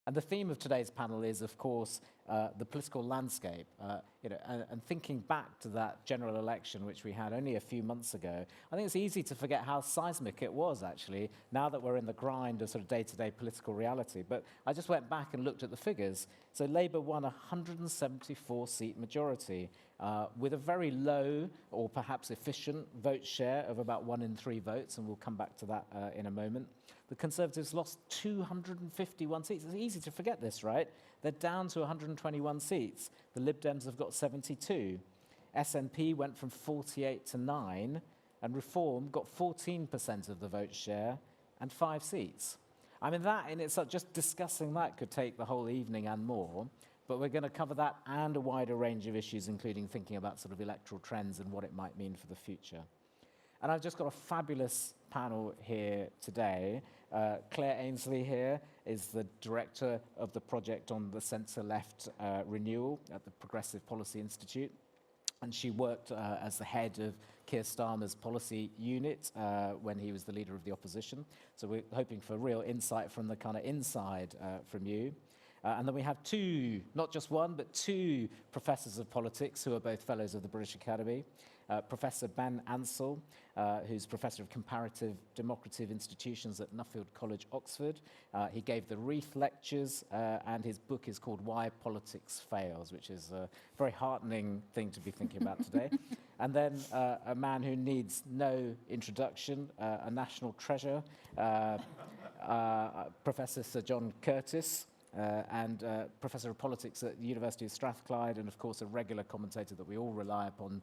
And the theme of today's panel is, of course, the political landscape. And thinking back to that general election, which we had only a few months ago, I think it's easy to forget how seismic it was, actually, now that we're in the grind of sort of day-to-day political reality. But I just went back and looked at the figures. So Labour won a 174-seat majority with a very low or perhaps efficient vote share of about 1 in 3 votes, and we'll come back to that in a moment. The Conservatives lost 251 seats. It's easy to forget this, right? They're down to 121 seats. The Lib Dems have got 72. SNP went from 48 to 9, and Reform got 14% of the vote share and 5 seats. I mean, that in itself, just discussing that could take the whole evening and more, but we're going to cover that and a wider range of issues, including thinking about sort of electoral trends and what it might mean for the future. And I've just got a fabulous panel here today. Claire Ainsley here is the director of the project on the Center-Left Renewal at the Progressive Policy Institute. And she worked as the head of Keir Starmer's policy unit when he was the leader of the opposition. So we're hoping for real insight from the kind of inside from you. And then we have 2, not just 1, but 2 professors of politics who are both fellows of the British Academy. Professor Ben Ansell, who's Professor of Comparative Democratic Institutions at Nuffield College, Oxford. He gave the Reith Lectures, and his book is called Why Politics Fails, which is a very heartening thing to be thinking about today. And then a man who needs no introduction, a national treasure, Professor Sir John Curtice, and Professor of Politics at the University of Strathclyde, and of course a regular commentator that we all rely upon.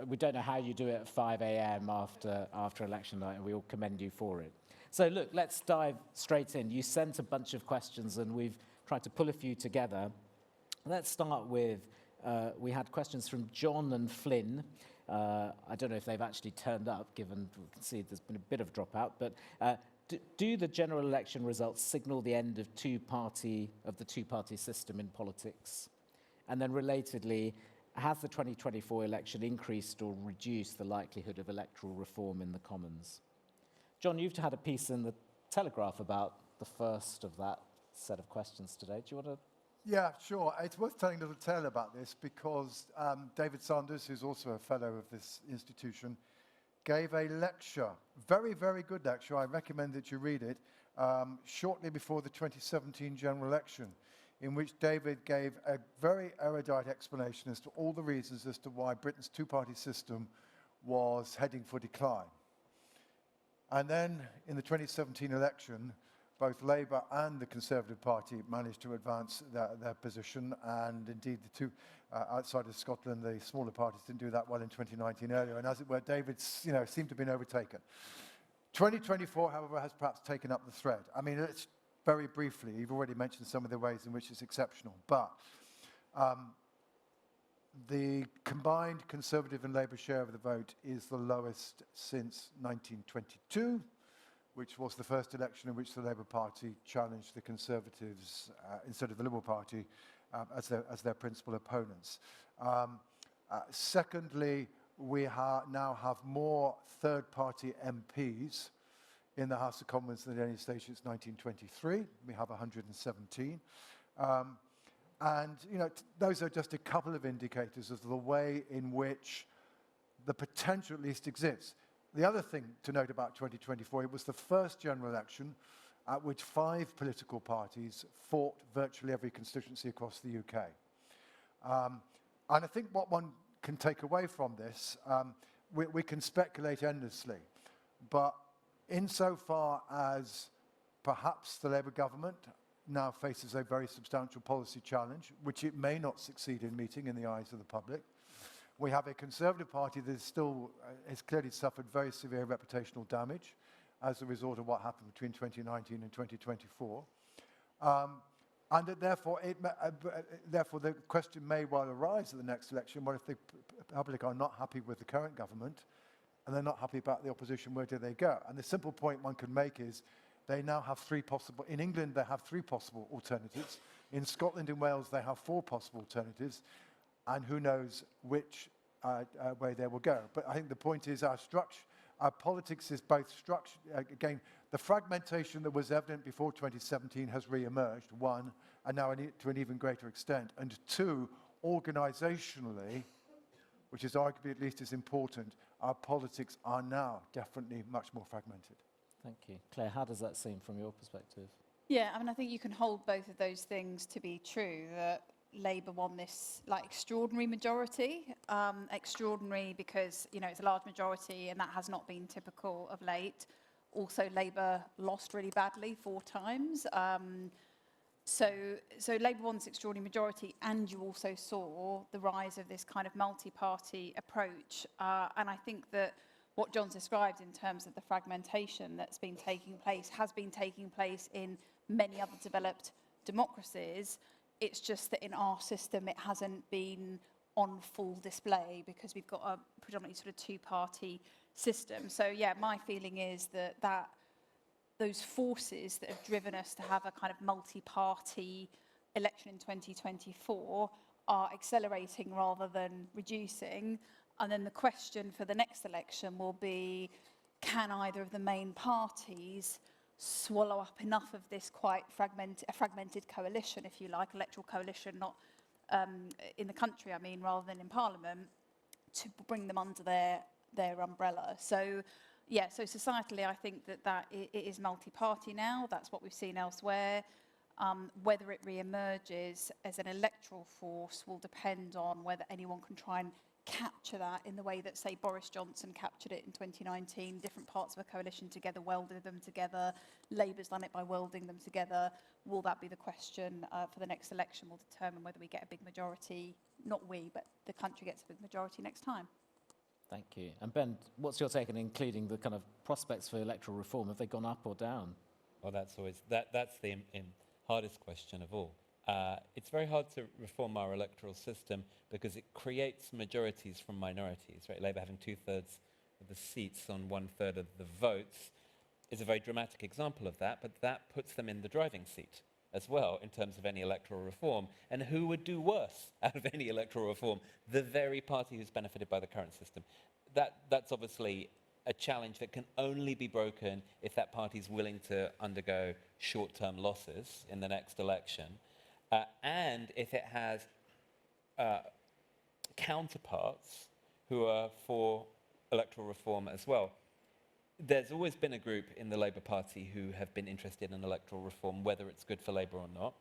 We don't know how you do it at 5 a.m. after election night, and we all commend you for it. So look, let's dive straight in. You sent a bunch of questions, and we've tried to pull a few together. Let's start with, we had questions from John and Flynn. I don't know if they've actually turned up, given we can see there's been a bit of dropout, but do the general election results signal the end of the two-party system in politics? And then relatedly, has the 2024 election increased or reduced the likelihood of electoral reform in the Commons? John, you've had a piece in the Telegraph about the first of that set of questions today. Do you want to? Yeah, sure. It's worth telling a little tale about this because David Sanders, who's also a fellow of this institution, gave a lecture, very, very good lecture. I recommend that you read it, shortly before the 2017 general election, in which David gave a very erudite explanation as to all the reasons as to why Britain's two-party system was heading for decline. And then in the 2017 election, both Labour and the Conservative Party managed to advance their position, and indeed the two outside of Scotland, the smaller parties didn't do that well in 2019 earlier, and as it were, David seemed to have been overtaken. 2024, however, has perhaps taken up the thread. I mean, it's very briefly, you've already mentioned some of the ways in which it's exceptional, but the combined Conservative and Labour share of the vote is the lowest since 1922, which was the first election in which the Labour Party challenged the Conservatives instead of the Liberal Party as their principal opponents. Secondly, we now have more third-party MPs in the House of Commons than at any stage since 1923. We have 117. And those are just a couple of indicators of the way in which the potential at least exists. The other thing to note about 2024, it was the first general election at which 5 political parties fought virtually every constituency across the UK. And I think what one can take away from this, we can speculate endlessly, but insofar as perhaps the Labour government now faces a very substantial policy challenge, which it may not succeed in meeting in the eyes of the public, we have a Conservative Party that has clearly suffered very severe reputational damage as a result of what happened between 2019 and 2024. And that therefore, therefore, the question may well arise at the next election, what if the public are not happy with the current government and they're not happy about the opposition, where do they go? And the simple point one can make is they now have 3 possible, in England they have 3 possible alternatives, in Scotland and Wales they have 4 possible alternatives, and who knows which way they will go. But I think the point is our Our politics is both structured, again, the fragmentation that was evident before 2017 has re-emerged, one, and now to an even greater extent, and two, organisationally, which is arguably at least as important, our politics are now definitely much more fragmented. Thank you. Claire, how does that seem from your perspective? Yeah, I mean, I think you can hold both of those things to be true, that Labour won this like extraordinary majority. Extraordinary because, you know, it's a large majority and that has not been typical of late. Also, Labour lost really badly 4 times. So Labour won this extraordinary majority, and you also saw the rise of this kind of multi-party approach. And I think that what John's described in terms of the fragmentation that's been taking place has been taking place in many other developed democracies. It's just that in our system, it hasn't been on full display because we've got a predominantly sort of 2-party system. So yeah, my feeling is that those forces that have driven us to have a kind of multi-party election in 2024 are accelerating rather than reducing. And then the question for the next election will be, can either of the main parties swallow up enough of this quite fragmented coalition, if you like, electoral coalition, not in the country, I mean, rather than in Parliament, to bring them under their umbrella. So, yeah, so societally, I think that it is multi-party now. That's what we've seen elsewhere. Whether it re-emerges as an electoral force will depend on whether anyone can try and capture that in the way that, say, Boris Johnson captured it in 2019, different parts of a coalition together, welded them together. Labour's done it by welding them together. Will that be the question for the next election? Will determine whether we get a big majority, not we, but the country gets a big majority next time. Thank you. And Ben, what's your take on including the kind of prospects for electoral reform? Have they gone up or down? Well, that's always that's the hardest question of all. It's very hard to reform our electoral system because it creates majorities from minorities. Right? Labour having 2/3 of the seats on 1/3 of the votes is a very dramatic example of that, but that puts them in the driving seat as well in terms of any electoral reform. And who would do worse out of any electoral reform? The very party who's benefited by the current system. That's obviously a challenge that can only be broken if that party is willing to undergo short-term losses in the next election, and if it has counterparts who are for electoral reform as well. There's always been a group in the Labour Party who have been interested in electoral reform, whether it's good for Labour or not.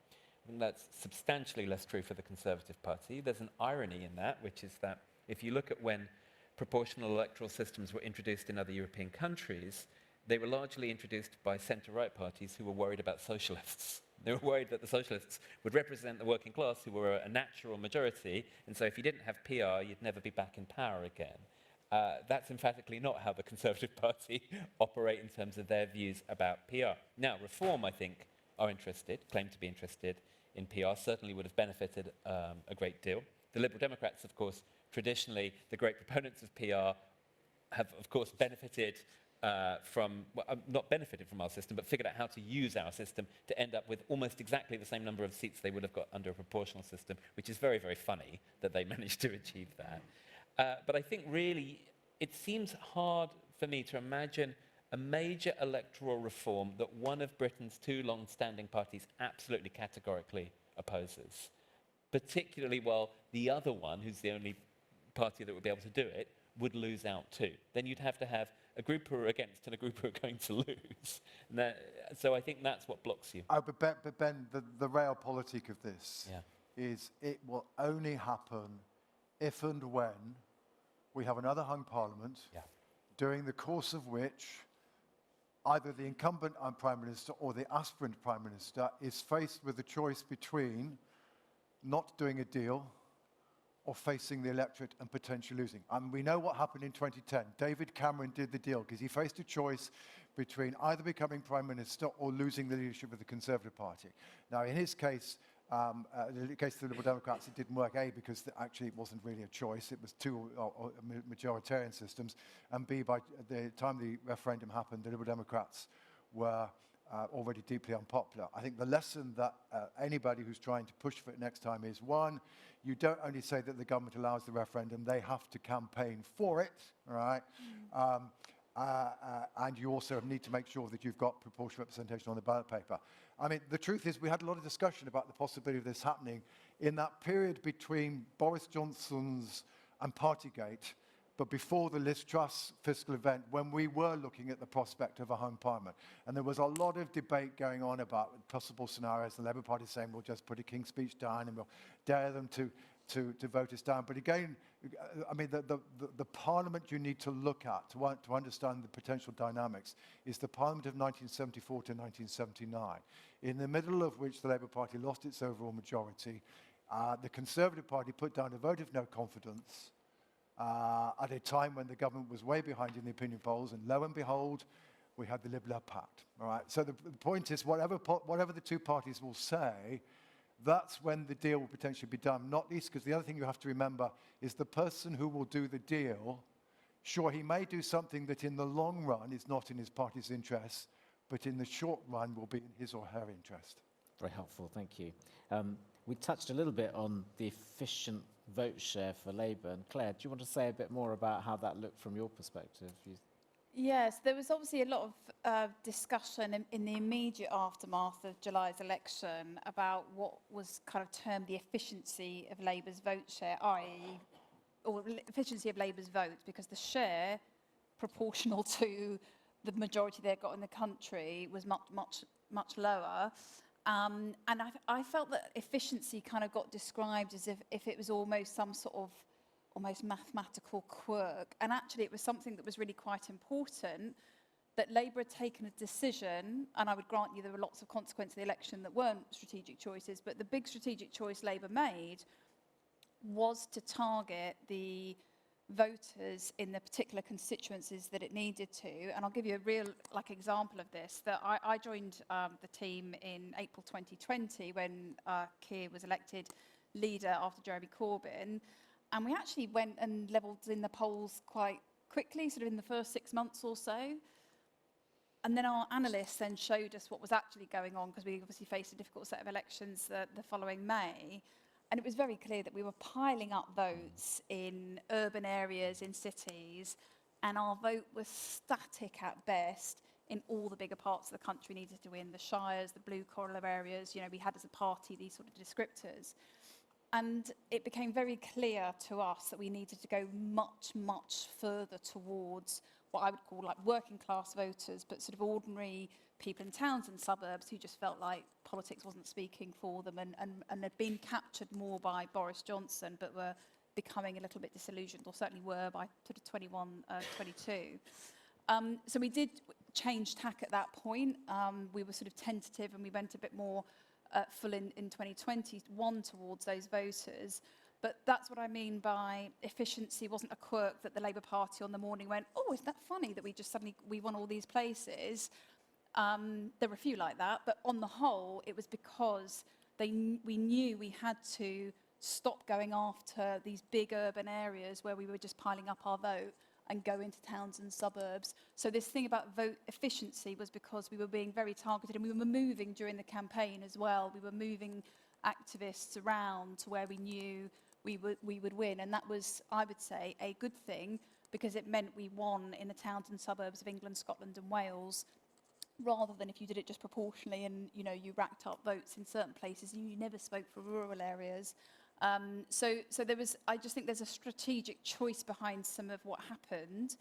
I think that's substantially less true for the Conservative Party. There's an irony in that, which is that if you look at when proportional electoral systems were introduced in other European countries, they were largely introduced by centre-right parties who were worried about socialists. They were worried that the socialists would represent the working class, who were a natural majority, and so if you didn't have PR, you'd never be back in power again. That's emphatically not how the Conservative Party operate in terms of their views about PR. Now, Reform, I think, are interested, claim to be interested in PR, certainly would have benefited a great deal. The Liberal Democrats, of course, traditionally, the great proponents of PR have, of course, benefited not benefited from our system, but figured out how to use our system to end up with almost exactly the same number of seats they would have got under a proportional system, which is very, very funny that they managed to achieve that. But I think really it seems hard for me to imagine a major electoral reform that one of Britain's 2 long-standing parties absolutely categorically opposes, particularly while the other one, who's the only party that would be able to do it, would lose out too. Then you'd have to have a group who are against and a group who are going to lose. So I think that's what blocks you. But Ben, the realpolitik of this is it will only happen if and when we have another hung parliament, during the course of which either the incumbent Prime Minister or the aspirant Prime Minister is faced with the choice between not doing a deal or facing the electorate and potentially losing. And we know what happened in 2010. David Cameron did the deal because he faced a choice between either becoming Prime Minister or losing the leadership of the Conservative Party. Now, in his case, in the case of the Liberal Democrats, it didn't work, A, because actually it wasn't really a choice. It was 2 majoritarian systems. And B, by the time the referendum happened, the Liberal Democrats were already deeply unpopular. I think the lesson that anybody who's trying to push for it next time is, 1, you don't only say that the government allows the referendum, they have to campaign for it, all right? and you also need to make sure that you've got proportional representation on the ballot paper. I mean, the truth is we had a lot of discussion about the possibility of this happening in that period between Boris Johnson's and Partygate, but before the Liz Truss fiscal event, when we were looking at the prospect of a hung parliament. And there was a lot of debate going on about possible scenarios. The Labour Party saying we'll just put a King's Speech down and we'll dare them to vote us down. But again, I mean, the parliament you need to look at to understand the potential dynamics is the parliament of 1974 to 1979, in the middle of which the Labour Party lost its overall majority. The Conservative Party put down a vote of no confidence at a time when the government was way behind in the opinion polls, and lo and behold, we had the Lib-Lab Pact. All right. So the point is, whatever the two parties will say, that's when the deal will potentially be done. Not least because the other thing you have to remember is the person who will do the deal. Sure, he may do something that in the long run is not in his party's interest, but in the short run will be in his or her interest. Very helpful, thank you. We touched a little bit on the efficient vote share for Labour. And Claire, do you want to say a bit more about how that looked from your perspective? Yes, there was obviously a lot of discussion in the immediate aftermath of July's election about what was kind of termed the efficiency of Labour's vote share, i.e., or efficiency of Labour's vote, because the share proportional to the majority they got in the country was much lower. And I felt that efficiency kind of got described as if it was almost some sort of almost mathematical quirk. And actually it was something that was really quite important, that Labour had taken a decision, and I would grant you there were lots of consequences of the election that weren't strategic choices, but the big strategic choice Labour made was to target the voters in the particular constituencies that it needed to. And I'll give you a real example of this, that I joined the team in April 2020 when Keir was elected leader after Jeremy Corbyn. And we actually went and levelled in the polls quite quickly, sort of in the first 6 months or so. And then our analysts then showed us what was actually going on, because we obviously faced a difficult set of elections the following May. And it was very clear that we were piling up votes in urban areas, in cities, and our vote was static at best in all the bigger parts of the country. We needed to win the shires, the blue-collar areas. You know, we had as a party these sort of descriptors. And it became very clear to us that we needed to go much further towards what I would call like working class voters, but sort of ordinary people in towns and suburbs who just felt like politics wasn't speaking for them and had been captured more by Boris Johnson, but were becoming a little bit disillusioned, or certainly were by sort of 21, 22. So we did change tack at that point. We were sort of tentative, and we went a bit more full in 2021 towards those voters. But that's what I mean by efficiency wasn't a quirk that the Labour Party on the morning went, oh, isn't that funny that we won all these places? There were a few like that, but on the whole, it was because we knew we had to stop going after these big urban areas where we were just piling up our vote and go into towns and suburbs. So this thing about vote efficiency was because we were being very targeted, and we were moving during the campaign as well. We were moving activists around to where we knew we would win, and that was, I would say, a good thing, because it meant we won in the towns and suburbs of England, Scotland and Wales, rather than if you did it just proportionally and you racked up votes in certain places and you never spoke for rural areas. So there was, I just think there's a strategic choice behind some of what happened,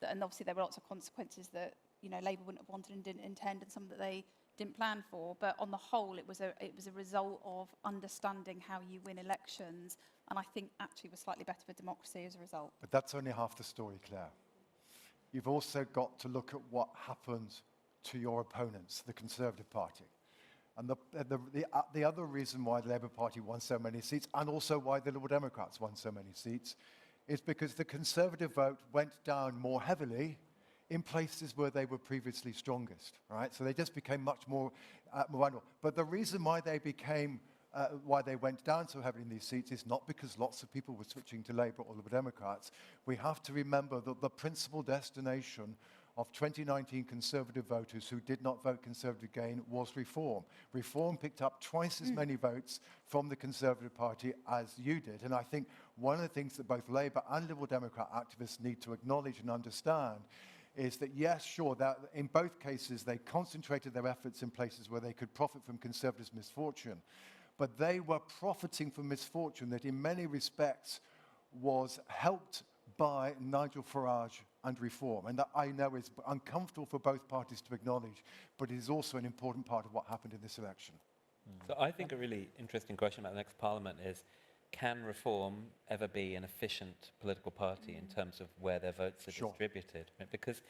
and obviously there were lots of consequences that Labour wouldn't have wanted and didn't intend, and some that they didn't plan for. But on the whole, it was a result of understanding how you win elections, and I think actually was slightly better for democracy as a result. But that's only half the story, Claire. You've also got to look at what happened to your opponents, the Conservative Party. And the other reason why the Labour Party won so many seats, and also why the Liberal Democrats won so many seats, is because the Conservative vote went down more heavily in places where they were previously strongest, right? So they just became much more vulnerable. But the reason why why they went down so heavily in these seats is not because lots of people were switching to Labour or Liberal Democrats. We have to remember that the principal destination of 2019 Conservative voters who did not vote Conservative again was Reform. Reform picked up twice as many votes from the Conservative Party as you did. And I think one of the things that both Labour and Liberal Democrat activists need to acknowledge and understand is that, yes, sure, that in both cases they concentrated their efforts in places where they could profit from Conservatives' misfortune, but they were profiting from misfortune that in many respects was helped by Nigel Farage and Reform. And that I know is uncomfortable for both parties to acknowledge, but it is also an important part of what happened in this election. So I think a really interesting question about the next parliament is, can Reform ever be an efficient political party in terms of where their votes are distributed? Because,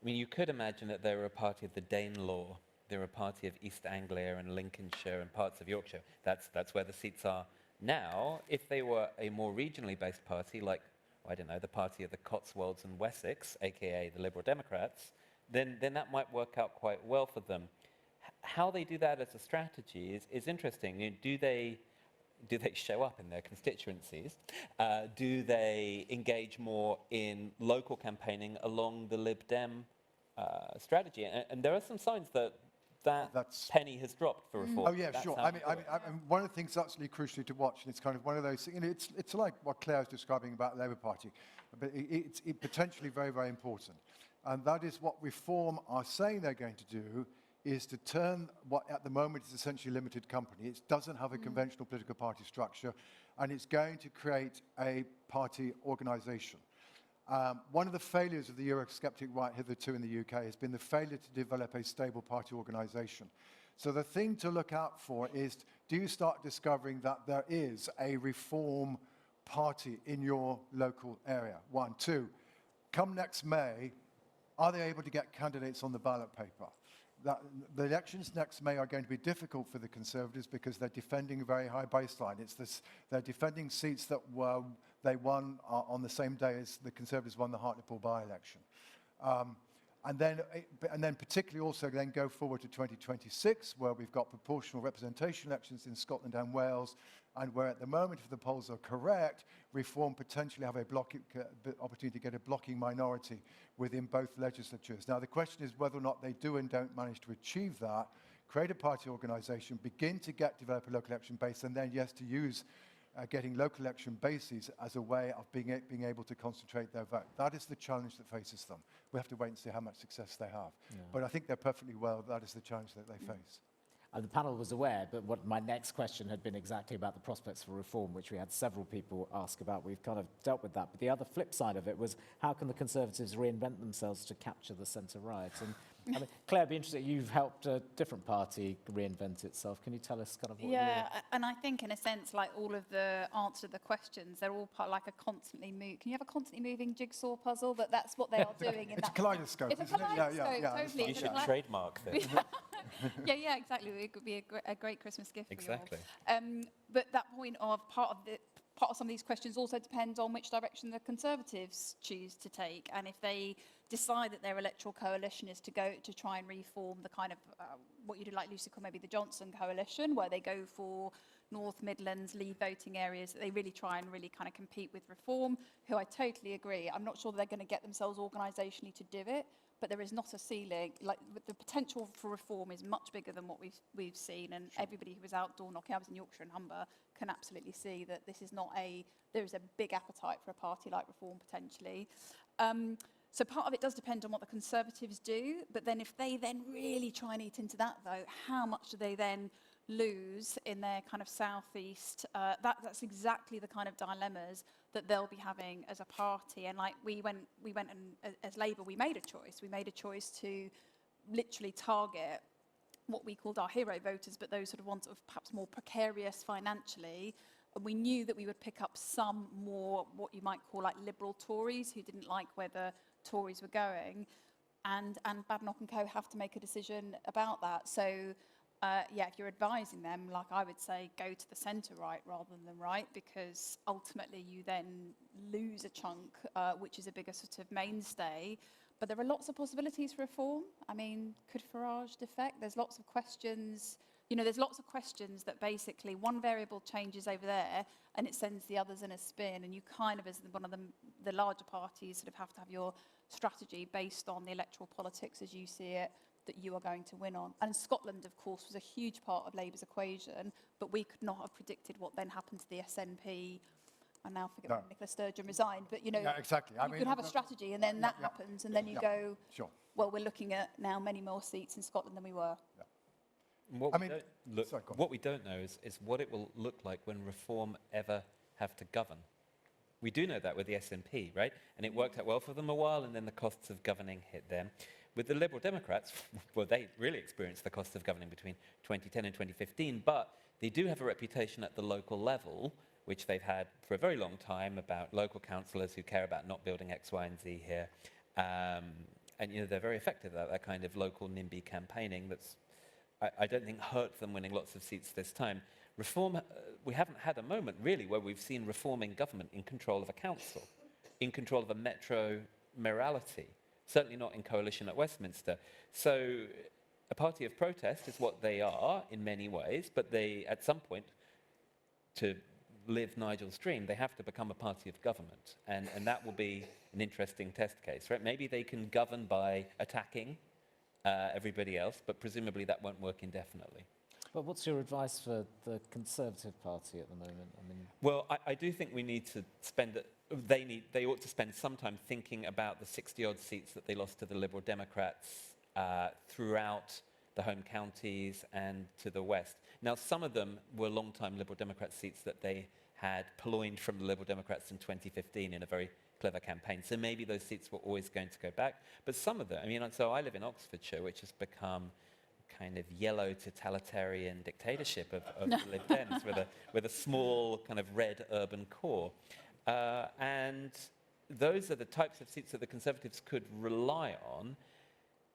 I mean, you could imagine that they were a party of the Danelaw, they're a party of East Anglia and Lincolnshire and parts of Yorkshire. That's where the seats are now. If they were a more regionally based party, like, I don't know, the party of the Cotswolds and Wessex, aka the Liberal Democrats, then that might work out quite well for them. How they do that as a strategy is interesting. You know, do they show up in their constituencies? Do they engage more in local campaigning along the Lib Dem strategy? And there are some signs that penny has dropped for Reform. Oh yeah, sure. I mean, one of the things that's really crucially to watch, and it's kind of one of those, you know, it's like what Claire was describing about the Labour Party, but it's potentially very, very important. And that is what Reform are saying they're going to do, is to turn what at the moment is essentially a limited company. It doesn't have a conventional political party structure, and it's going to create a party organisation. One of the failures of the Eurosceptic right hitherto in the UK has been the failure to develop a stable party organisation. So the thing to look out for is, do you start discovering that there is a Reform party in your local area? One. Two, come next May, are they able to get candidates on the ballot paper? The elections next May are going to be difficult for the Conservatives because they're defending a very high baseline. They're defending seats that they won on the same day as the Conservatives won the Hartlepool by-election. And then particularly also then go forward to 2026, where we've got proportional representation elections in Scotland and Wales, and where at the moment, if the polls are correct, Reform potentially have a opportunity to get a blocking minority within both legislatures. Now, the question is whether or not they do and don't manage to achieve that, create a party organisation, begin to develop a local election base, and then, yes, to use getting local election bases as a way of being able to concentrate their vote. That is the challenge that faces them. We have to wait and see how much success they have. Yeah. But I think they're perfectly well, that is the challenge that they face. The panel was aware, but what my next question had been exactly about the prospects for Reform, which we had several people ask about. We've kind of dealt with that. But the other flip side of it was, how can the Conservatives reinvent themselves to capture the centre-right? And I mean, Claire, I'd be interested, you've helped a different party reinvent itself. Can you tell us kind of what and I think in a sense, like all of the answer to the questions, they're all part like a constantly can you have a constantly moving jigsaw puzzle? That's what they are doing. It's a kaleidoscope, It's a kaleidoscope, totally. You should trademark this. Yeah, exactly. It could be a great Christmas gift for exactly. you all. But that point of part of some of these questions also depends on which direction the Conservatives choose to take, and if they decide that their electoral coalition is to go to try and reform the kind of what you'd like Lucy call maybe the Johnson coalition, where they go for North Midlands leave voting areas, that they really try and really kind of compete with Reform, who I totally agree. I'm not sure they're going to get themselves organisationally to do it, but there is not a ceiling. Like the potential for Reform is much bigger than what we've seen, and everybody who was outdoor knocking, I was in Yorkshire and Humber, can absolutely see that this is not there is a big appetite for a party like Reform potentially. So part of it does depend on what the Conservatives do, but then if they then really try and eat into that vote, how much do they then lose in their kind of southeast? That's exactly the kind of dilemmas that they'll be having as a party. And like we went and as Labour, we made a choice. We made a choice to literally target what we called our hero voters, but those sort of ones of perhaps more precarious financially. And we knew that we would pick up some more what you might call like liberal Tories who didn't like where the Tories were going. And Badenoch and Co have to make a decision about that. So yeah, if you're advising them, like I would say, go to the centre-right rather than the right, because ultimately you then lose a chunk, which is a bigger sort of mainstay. But there are lots of possibilities for Reform. I mean, could Farage defect? There's lots of questions. You know, there's lots of questions that basically one variable changes over there and it sends the others in a spin, and you kind of, as one of the larger parties, sort of have to have your strategy based on the electoral politics as you see it, that you are going to win on. And Scotland, of course, was a huge part of Labour's equation, but we could not have predicted what then happened to the SNP I now forget No. when Nicola Sturgeon resigned, but, you know, Yeah, exactly. you can have a strategy and then that yeah. happens, and then you Yeah. go, Sure. well, we're looking at now many more seats in Scotland than we were. And what I we mean- don't look, sorry, go on. what we don't know is what it will look like when reform ever have to govern. We do know that with the SNP, right? And it worked out well for them a while, and then the costs of governing hit them. With the Liberal Democrats, well, they really experienced the cost of governing between 2010 and 2015, but they do have a reputation at the local level, which they've had for a very long time, about local councillors who care about not building X, Y, and Z here. And, you know, they're very effective at that kind of local NIMBY campaigning that's, I don't think, hurt them winning lots of seats this time. Reform, we haven't had a moment, really, where we've seen reforming government in control of a council, in control of a metro mayoralty, certainly not in coalition at Westminster. So a party of protest is what they are in many ways, but they, at some point, to live Nigel's dream, they have to become a party of government. And that will be an interesting test case, right? Maybe they can govern by attacking everybody else, but presumably that won't work indefinitely. But what's your advice for the Conservative Party at the moment? I mean, Well, I do think we need to spend, they ought to spend some time thinking about the 60-odd seats that they lost to the Liberal Democrats throughout the home counties and to the west. Now, some of them were long-time Liberal Democrat seats that they had purloined from the Liberal Democrats in 2015 in a very clever campaign. So maybe those seats were always going to go back. But some of them, I mean, so I live in Oxfordshire, which has become kind of yellow totalitarian dictatorship of the Lib Dems with a small kind of red urban core. And those are the types of seats that the Conservatives could rely on.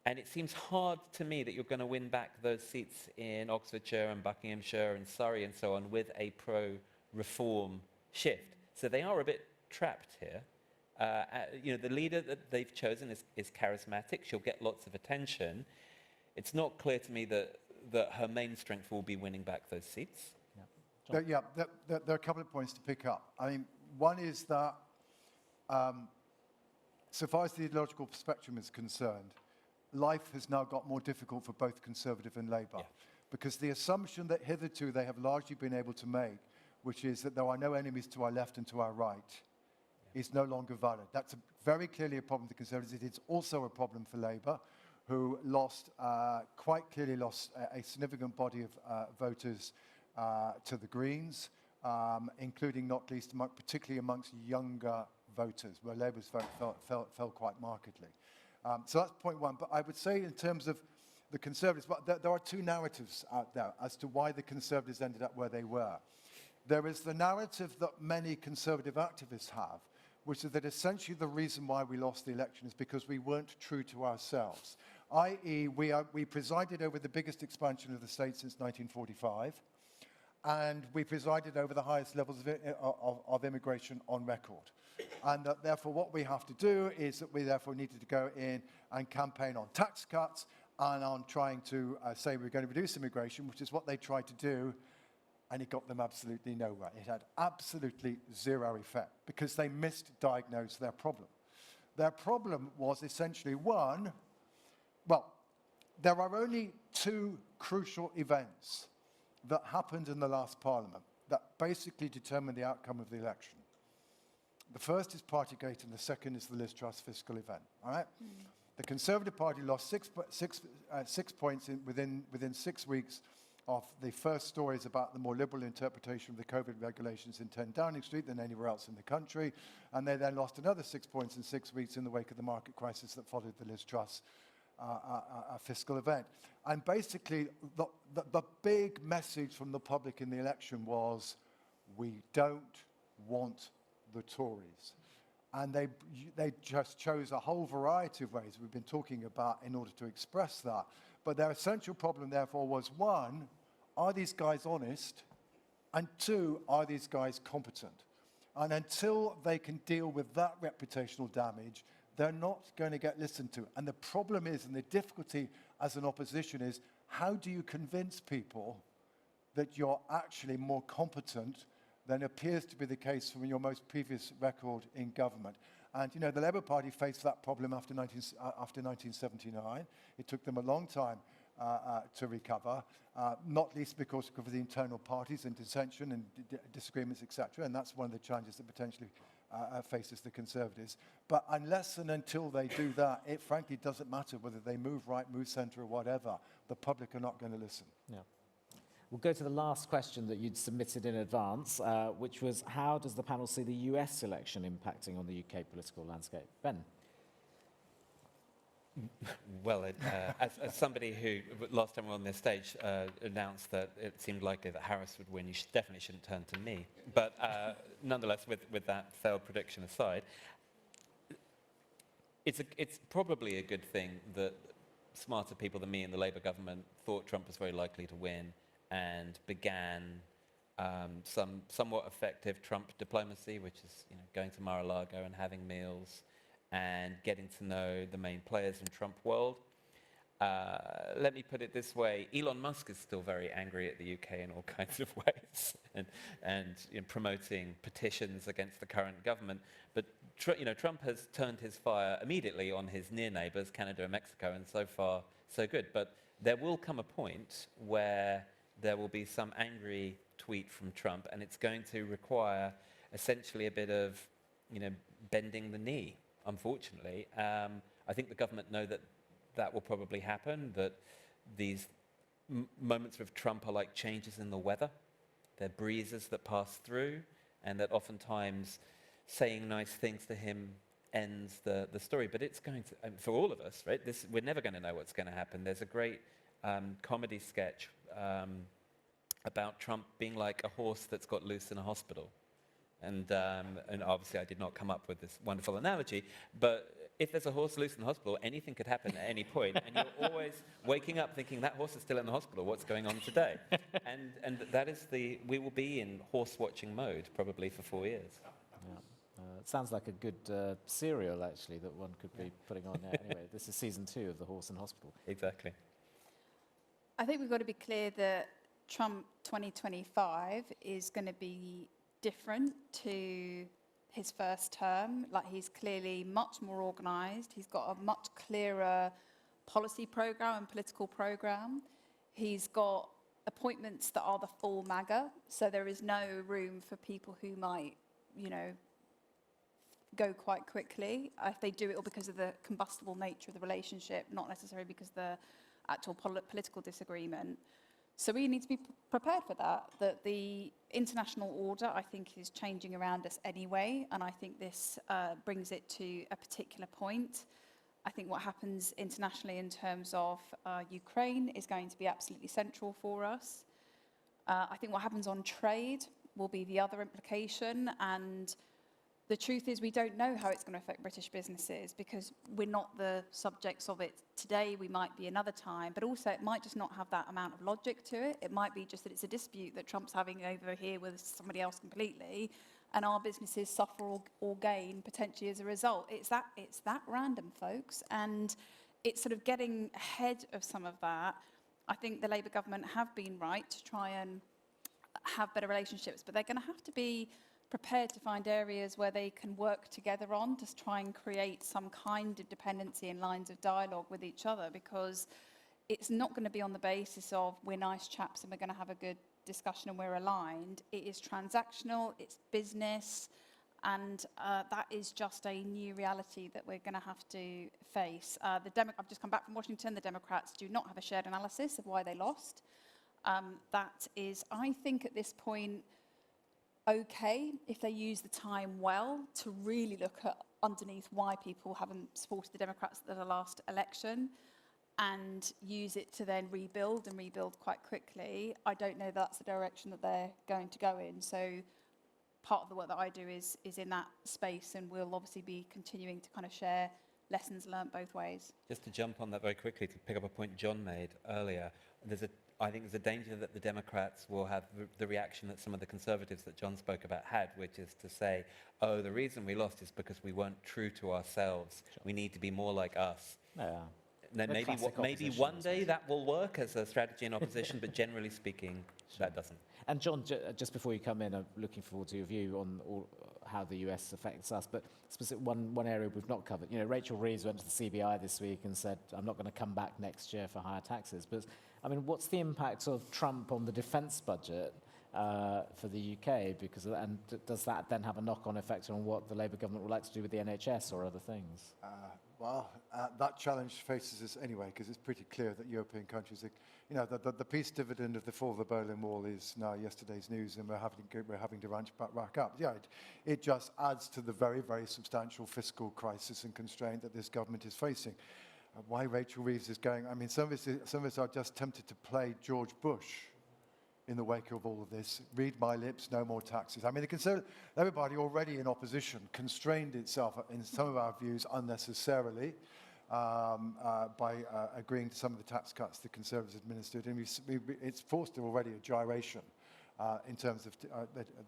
And it seems hard to me that you're going to win back those seats in Oxfordshire and Buckinghamshire and Surrey and so on with a pro-reform shift. So they are a bit trapped here. You know, the leader that they've chosen is charismatic. She'll get lots of attention. It's not clear to me that her main strength will be winning back those seats. John? There are a couple of points to pick up. I mean, one is that so far as the ideological spectrum is concerned, life has now got more difficult for both Conservative and Labour. Yeah. Because the assumption that hitherto they have largely been able to make, which is that there are no enemies to our left and to our right, is no longer valid. That's very clearly a problem for the Conservatives. It is also a problem for Labour, who quite clearly lost a significant body of voters to the Greens, including not least, particularly amongst younger voters, where Labour's vote fell quite markedly. So that's point one. But I would say in terms of the Conservatives, there are two narratives out there as to why the Conservatives ended up where they were. There is the narrative that many Conservative activists have, which is that essentially the reason why we lost the election is because we weren't true to ourselves, i.e. we presided over the biggest expansion of the state since 1945, and we presided over the highest levels of immigration on record. And that therefore what we have to do is that we therefore needed to go in and campaign on tax cuts and on trying to say we're going to reduce immigration, which is what they tried to do, and it got them absolutely nowhere. It had absolutely zero effect because they misdiagnosed their problem. Their problem was essentially one, well, there are only two crucial events that happened in the last Parliament that basically determined the outcome of the election. The first is Partygate and the second is the Liz Truss fiscal event, all right? The Conservative Party lost 6 points within 6 weeks of the first stories about the more liberal interpretation of the COVID regulations in 10 Downing Street than anywhere else in the country. And they then lost another 6 points in 6 weeks in the wake of the market crisis that followed the Liz Truss fiscal event. And basically, the big message from the public in the election was, we don't want the Tories. And they just chose a whole variety of ways we've been talking about in order to express that. But their essential problem, therefore, was one, are these guys honest? And two, are these guys competent? And until they can deal with that reputational damage, they're not going to get listened to. And the problem is, and the difficulty as an opposition is, how do you convince people that you're actually more competent than appears to be the case from your most previous record in government? And, you know, the Labour Party faced that problem after 1979. It took them a long time to recover, not least because of the internal parties and dissension and disagreements, etc. And that's one of the challenges that potentially faces the Conservatives. But unless and until they do that, it frankly doesn't matter whether they move right, move centre or whatever. The public are not going to listen. Yeah. We'll go to the last question that you'd submitted in advance, which was, how does the panel see the US election impacting on the UK political landscape? Ben? Well, as somebody who, last time we were on this stage, announced that it seemed likely that Harris would win, you definitely shouldn't turn to me. But nonetheless, with that failed prediction aside, it's probably a good thing that smarter people than me in the Labour government thought Trump was very likely to win and began some somewhat effective Trump diplomacy, which is going to Mar-a-Lago and having meals and getting to know the main players in Trump world. Let me put it this way, Elon Musk is still very angry at the UK in all kinds of ways and promoting petitions against the current government. But Trump has turned his fire immediately on his near neighbours, Canada and Mexico, and so far, so good. But there will come a point where there will be some angry tweet from Trump, and it's going to require essentially a bit of bending the knee. Unfortunately, I think the government know that will probably happen, that these moments with Trump are like changes in the weather. They're breezes that pass through, and that oftentimes saying nice things to him ends the story. But it's going to, for all of us, right? We're never going to know what's going to happen. There's a great comedy sketch about Trump being like a horse that's got loose in a hospital. And obviously I did not come up with this wonderful analogy, but if there's a horse loose in the hospital, anything could happen at any point, and you're always waking up thinking, that horse is still in the hospital, what's going on today? And that is we will be in horse-watching mode probably for 4 years. Yeah. It sounds like a good serial, actually, that one could be putting on there. Anyway, this is season 2 of The Horse in Hospital. Exactly. I think we've got to be clear that Trump 2025 is going to be different to his first term. Like, he's clearly much more organised. He's got a much clearer policy programme and political programme. He's got appointments that are the full MAGA, so there is no room for people who might, go quite quickly. If they do, it will because of the combustible nature of the relationship, not necessarily because of the actual political disagreement. So we need to be prepared for that the international order, I think, is changing around us anyway, and I think this brings it to a particular point. I think what happens internationally in terms of Ukraine is going to be absolutely central for us. I think what happens on trade will be the other implication, and the truth is we don't know how it's going to affect British businesses because we're not the subjects of it today. We might be another time, but also it might just not have that amount of logic to it. It might be just that it's a dispute that Trump's having over here with somebody else completely, and our businesses suffer or gain potentially as a result. It's that random, folks, and it's sort of getting ahead of some of that. I think the Labour government have been right to try and have better relationships, but they're going to have to be prepared to find areas where they can work together on to try and create some kind of dependency and lines of dialogue with each other, because it's not going to be on the basis of we're nice chaps and we're going to have a good discussion and we're aligned. It is transactional, it's business, and that is just a new reality that we're going to have to face. I've just come back from Washington. The Democrats do not have a shared analysis of why they lost. That is, I think at this point, okay if they use the time well to really look at underneath why people haven't supported the Democrats at the last election and use it to then rebuild quite quickly. I don't know that's the direction that they're going to go in. So part of the work that I do is in that space, and we'll obviously be continuing to kind of share lessons learned both ways. Just to jump on that very quickly, to pick up a point John made earlier, I think there's a danger that the Democrats will have the reaction that some of the Conservatives that John spoke about had, which is to say, oh, the reason we lost is because we weren't true to ourselves. Sure. We need to be more like us. Yeah. Then maybe one day that will work as a strategy in opposition, but generally speaking, that doesn't. And John, just before you come in, I'm looking forward to your view on how the US affects us, but specific one area we've not covered. You know, Rachel Reeves went to the CBI this week and said, I'm not going to come back next year for higher taxes. But, I mean, what's the impact of Trump on the defence budget for the UK? Because, and does that then have a knock-on effect on what the Labour government would like to do with the NHS or other things? That challenge faces us anyway, because it's pretty clear that European countries, you know, the peace dividend of the fall of the Berlin Wall is now yesterday's news, and we're having to rack up. Yeah, it just adds to the very, very substantial fiscal crisis and constraint that this government is facing. Why Rachel Reeves is going, I mean, some of us are just tempted to play George Bush in the wake of all of this. Read my lips, no more taxes. I mean, everybody already in opposition constrained itself, in some of our views, unnecessarily by agreeing to some of the tax cuts the Conservatives administered. And it's forced already a gyration in terms of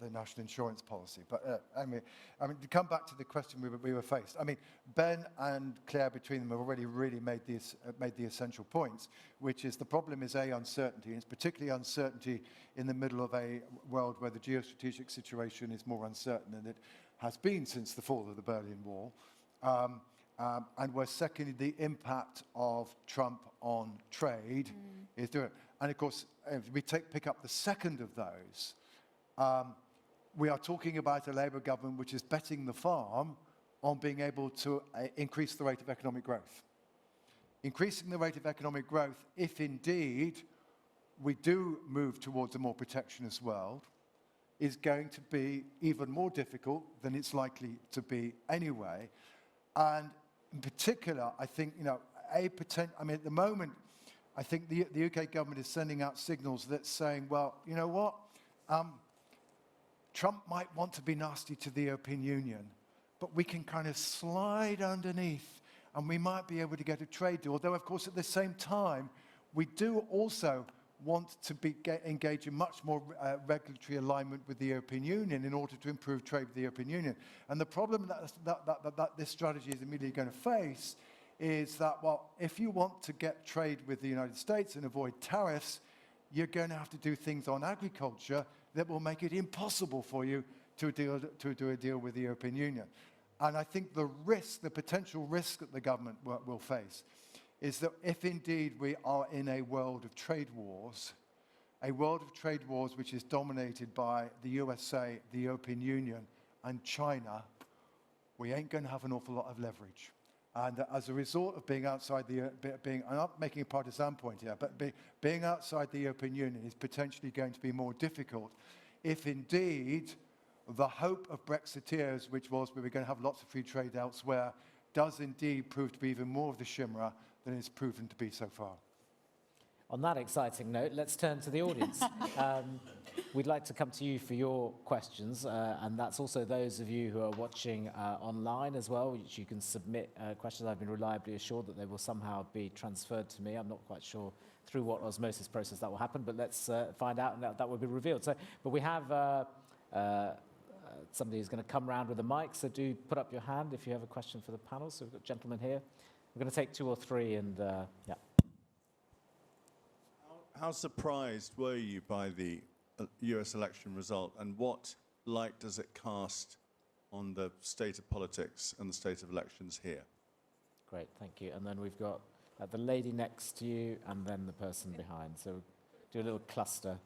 the national insurance policy. But I mean, to come back to the question we were faced, I mean, Ben and Claire between them have already really made the essential points, which is the problem is uncertainty, and it's particularly uncertainty in the middle of a world where the geostrategic situation is more uncertain than it has been since the fall of the Berlin Wall. And where secondly, the impact of Trump on trade is doing it. And of course, if we pick up the second of those, we are talking about a Labour government which is betting the farm on being able to increase the rate of economic growth. Increasing the rate of economic growth, if indeed we do move towards a more protectionist world, is going to be even more difficult than it's likely to be anyway. And in particular, I think, you know, I mean, at the moment, I think the UK government is sending out signals that's saying, well, you know what? Trump might want to be nasty to the European Union, but we can kind of slide underneath and we might be able to get a trade deal. Although, of course, at the same time, we do also want to engage in much more regulatory alignment with the European Union in order to improve trade with the European Union. And the problem that this strategy is immediately going to face is that, well, if you want to get trade with the United States and avoid tariffs, you're going to have to do things on agriculture that will make it impossible for you to do a deal with the European Union. And I think the potential risk that the government will face is that if indeed we are in a world of trade wars which is dominated by the USA, the European Union, and China, we ain't going to have an awful lot of leverage. And as a result of being outside I'm not making a partisan point here, but being outside the European Union is potentially going to be more difficult if indeed the hope of Brexiteers, which was we were going to have lots of free trade elsewhere, does indeed prove to be even more of the chimera than it's proven to be so far. On that exciting note, let's turn to the audience. We'd like to come to you for your questions, and that's also those of you who are watching online as well, which you can submit questions. I've been reliably assured that they will somehow be transferred to me. I'm not quite sure through what osmosis process that will happen, but let's find out, and that will be revealed. But we have somebody who's going to come round with a mic, so do put up your hand if you have a question for the panel. So we've got a gentleman here. We're going to take 2 or 3, and yeah. How surprised were you by the US election result, and what light does it cast on the state of politics and the state of elections here? Great, thank you. And then we've got the lady next to you and then the person behind. So do a little cluster.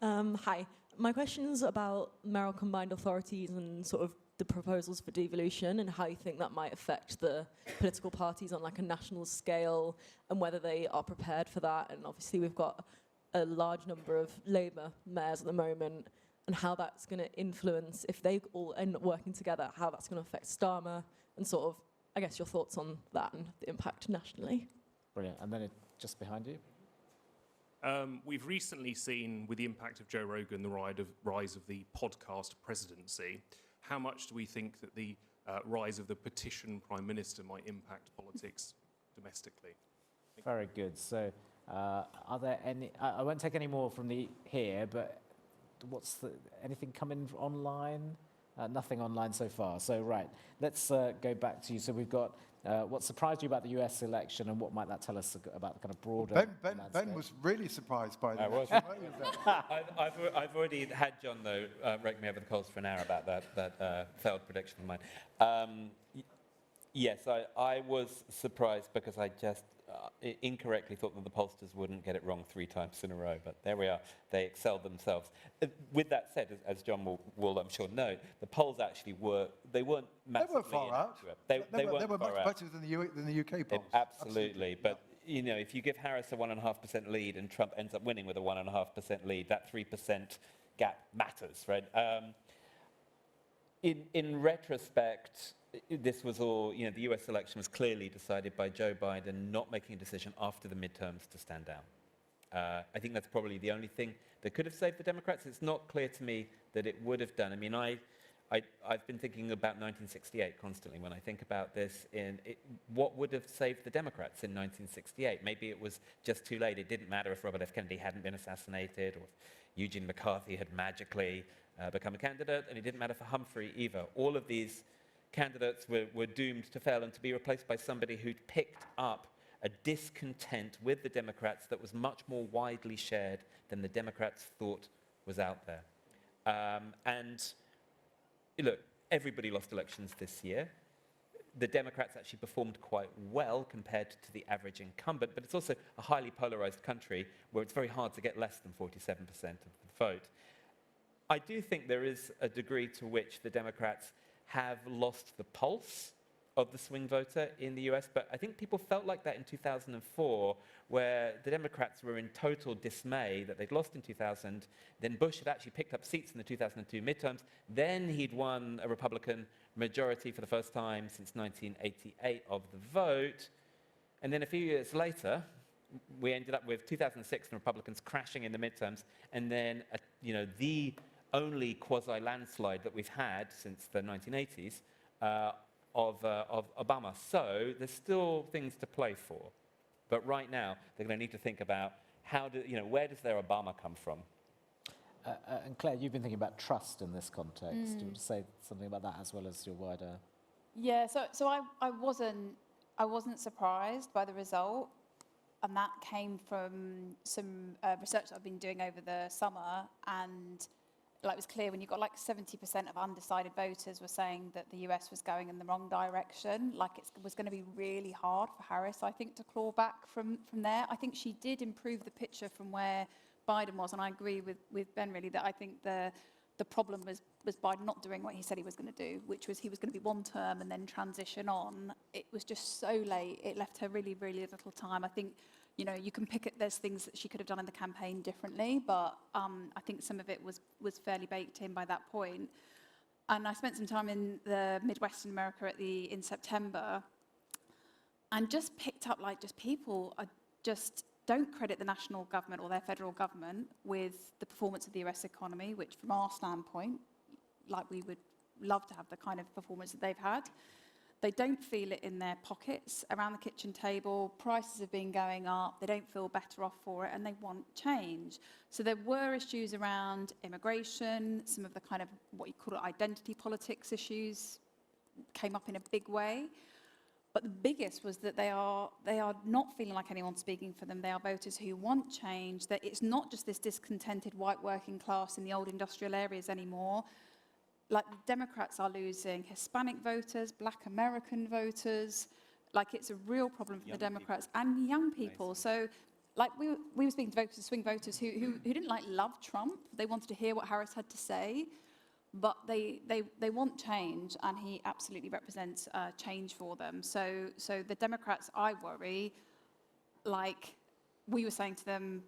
Hi. My question's about mayoral combined authorities and sort of the proposals for devolution and how you think that might affect the political parties on like a national scale and whether they are prepared for that. And obviously we've got a large number of Labour mayors at the moment, and how that's going to influence, if they all end up working together, how that's going to affect Starmer, and sort of, I guess, your thoughts on that and the impact nationally. Brilliant. And then just behind you. We've recently seen, with the impact of Joe Rogan, the rise of the podcast presidency. How much do we think that the rise of the petition prime minister might impact politics domestically? Very good. So are there any, I won't take any more from here, but anything coming online? Nothing online so far. So right, let's go back to you. So we've got What surprised you about the US election, and what might that tell us about the kind of broader Ben landscape? was really surprised by I that. was. weren't you, Ben? I've already had John, though, rake me over the coals for an hour about that failed prediction of mine. Yes, I was surprised because I just incorrectly thought that the pollsters wouldn't get it wrong 3 times in a row, but there we are. They excelled themselves. With that said, as John will I'm sure know, the polls actually weren't massively They weren't far out. inaccurate. They were far much out. better than the UK polls. Absolutely. But, you know, if you give Harris a 1.5% lead and Trump ends up winning with a 1.5% lead, that 3% gap matters, right? In retrospect, this was all, you know, the US election was clearly decided by Joe Biden not making a decision after the midterms to stand down. I think that's probably the only thing that could have saved the Democrats. It's not clear to me that it would have done. I mean, I've been thinking about 1968 constantly when I think about this. What would have saved the Democrats in 1968? Maybe it was just too late. It didn't matter if Robert F. Kennedy hadn't been assassinated, or if Eugene McCarthy had magically become a candidate, and it didn't matter for Humphrey either. All of these candidates were doomed to fail and to be replaced by somebody who'd picked up a discontent with the Democrats that was much more widely shared than the Democrats thought was out there. And look, everybody lost elections this year. The Democrats actually performed quite well compared to the average incumbent, but it's also a highly polarized country where it's very hard to get less than 47% of the vote. I do think there is a degree to which the Democrats have lost the pulse of the swing voter in the US, but I think people felt like that in 2004, where the Democrats were in total dismay that they'd lost in 2000. Then Bush had actually picked up seats in the 2002 midterms. Then he'd won a Republican majority for the first time since 1988 of the vote. And then a few years later, we ended up with 2006 and Republicans crashing in the midterms, and then the only quasi-landslide that we've had since the 1980s of Obama. So there's still things to play for. But right now, they're going to need to think about where does their Obama come from? And Claire, you've been thinking about trust in this context. Do you want to say something about that as well as your wider? Yeah, so I wasn't surprised by the result, and that came from some research that I've been doing over the summer, and it was clear when you got 70% of undecided voters were saying that the US was going in the wrong direction. It was going to be really hard for Harris, I think, to claw back from there. I think she did improve the picture from where Biden was, and I agree with Ben really that I think the problem was Biden not doing what he said he was going to do, which was he was going to be one term and then transition on. It was just so late. It left her really, really little time. I think, you can pick at there's things that she could have done in the campaign differently, but I think some of it was fairly baked in by that point. And I spent some time in the Midwestern America in September, and just picked up just people are just don't credit the national government or their federal government with the performance of the US economy, which from our standpoint, we would love to have the kind of performance that they've had. They don't feel it in their pockets around the kitchen table. Prices have been going up. They don't feel better off for it, and they want change. So there were issues around immigration, some of the kind of what you call identity politics issues came up in a big way. But the biggest was that they are not feeling like anyone's speaking for them. They are voters who want change. That it's not just this discontented white working class in the old industrial areas anymore. The Democrats are losing Hispanic voters, Black American voters. It's a real problem for the Democrats and young people. So, we were speaking to voters, swing voters who didn't love Trump. They wanted to hear what Harris had to say, but they want change, and he absolutely represents change for them. So the Democrats, I worry, we were saying to them,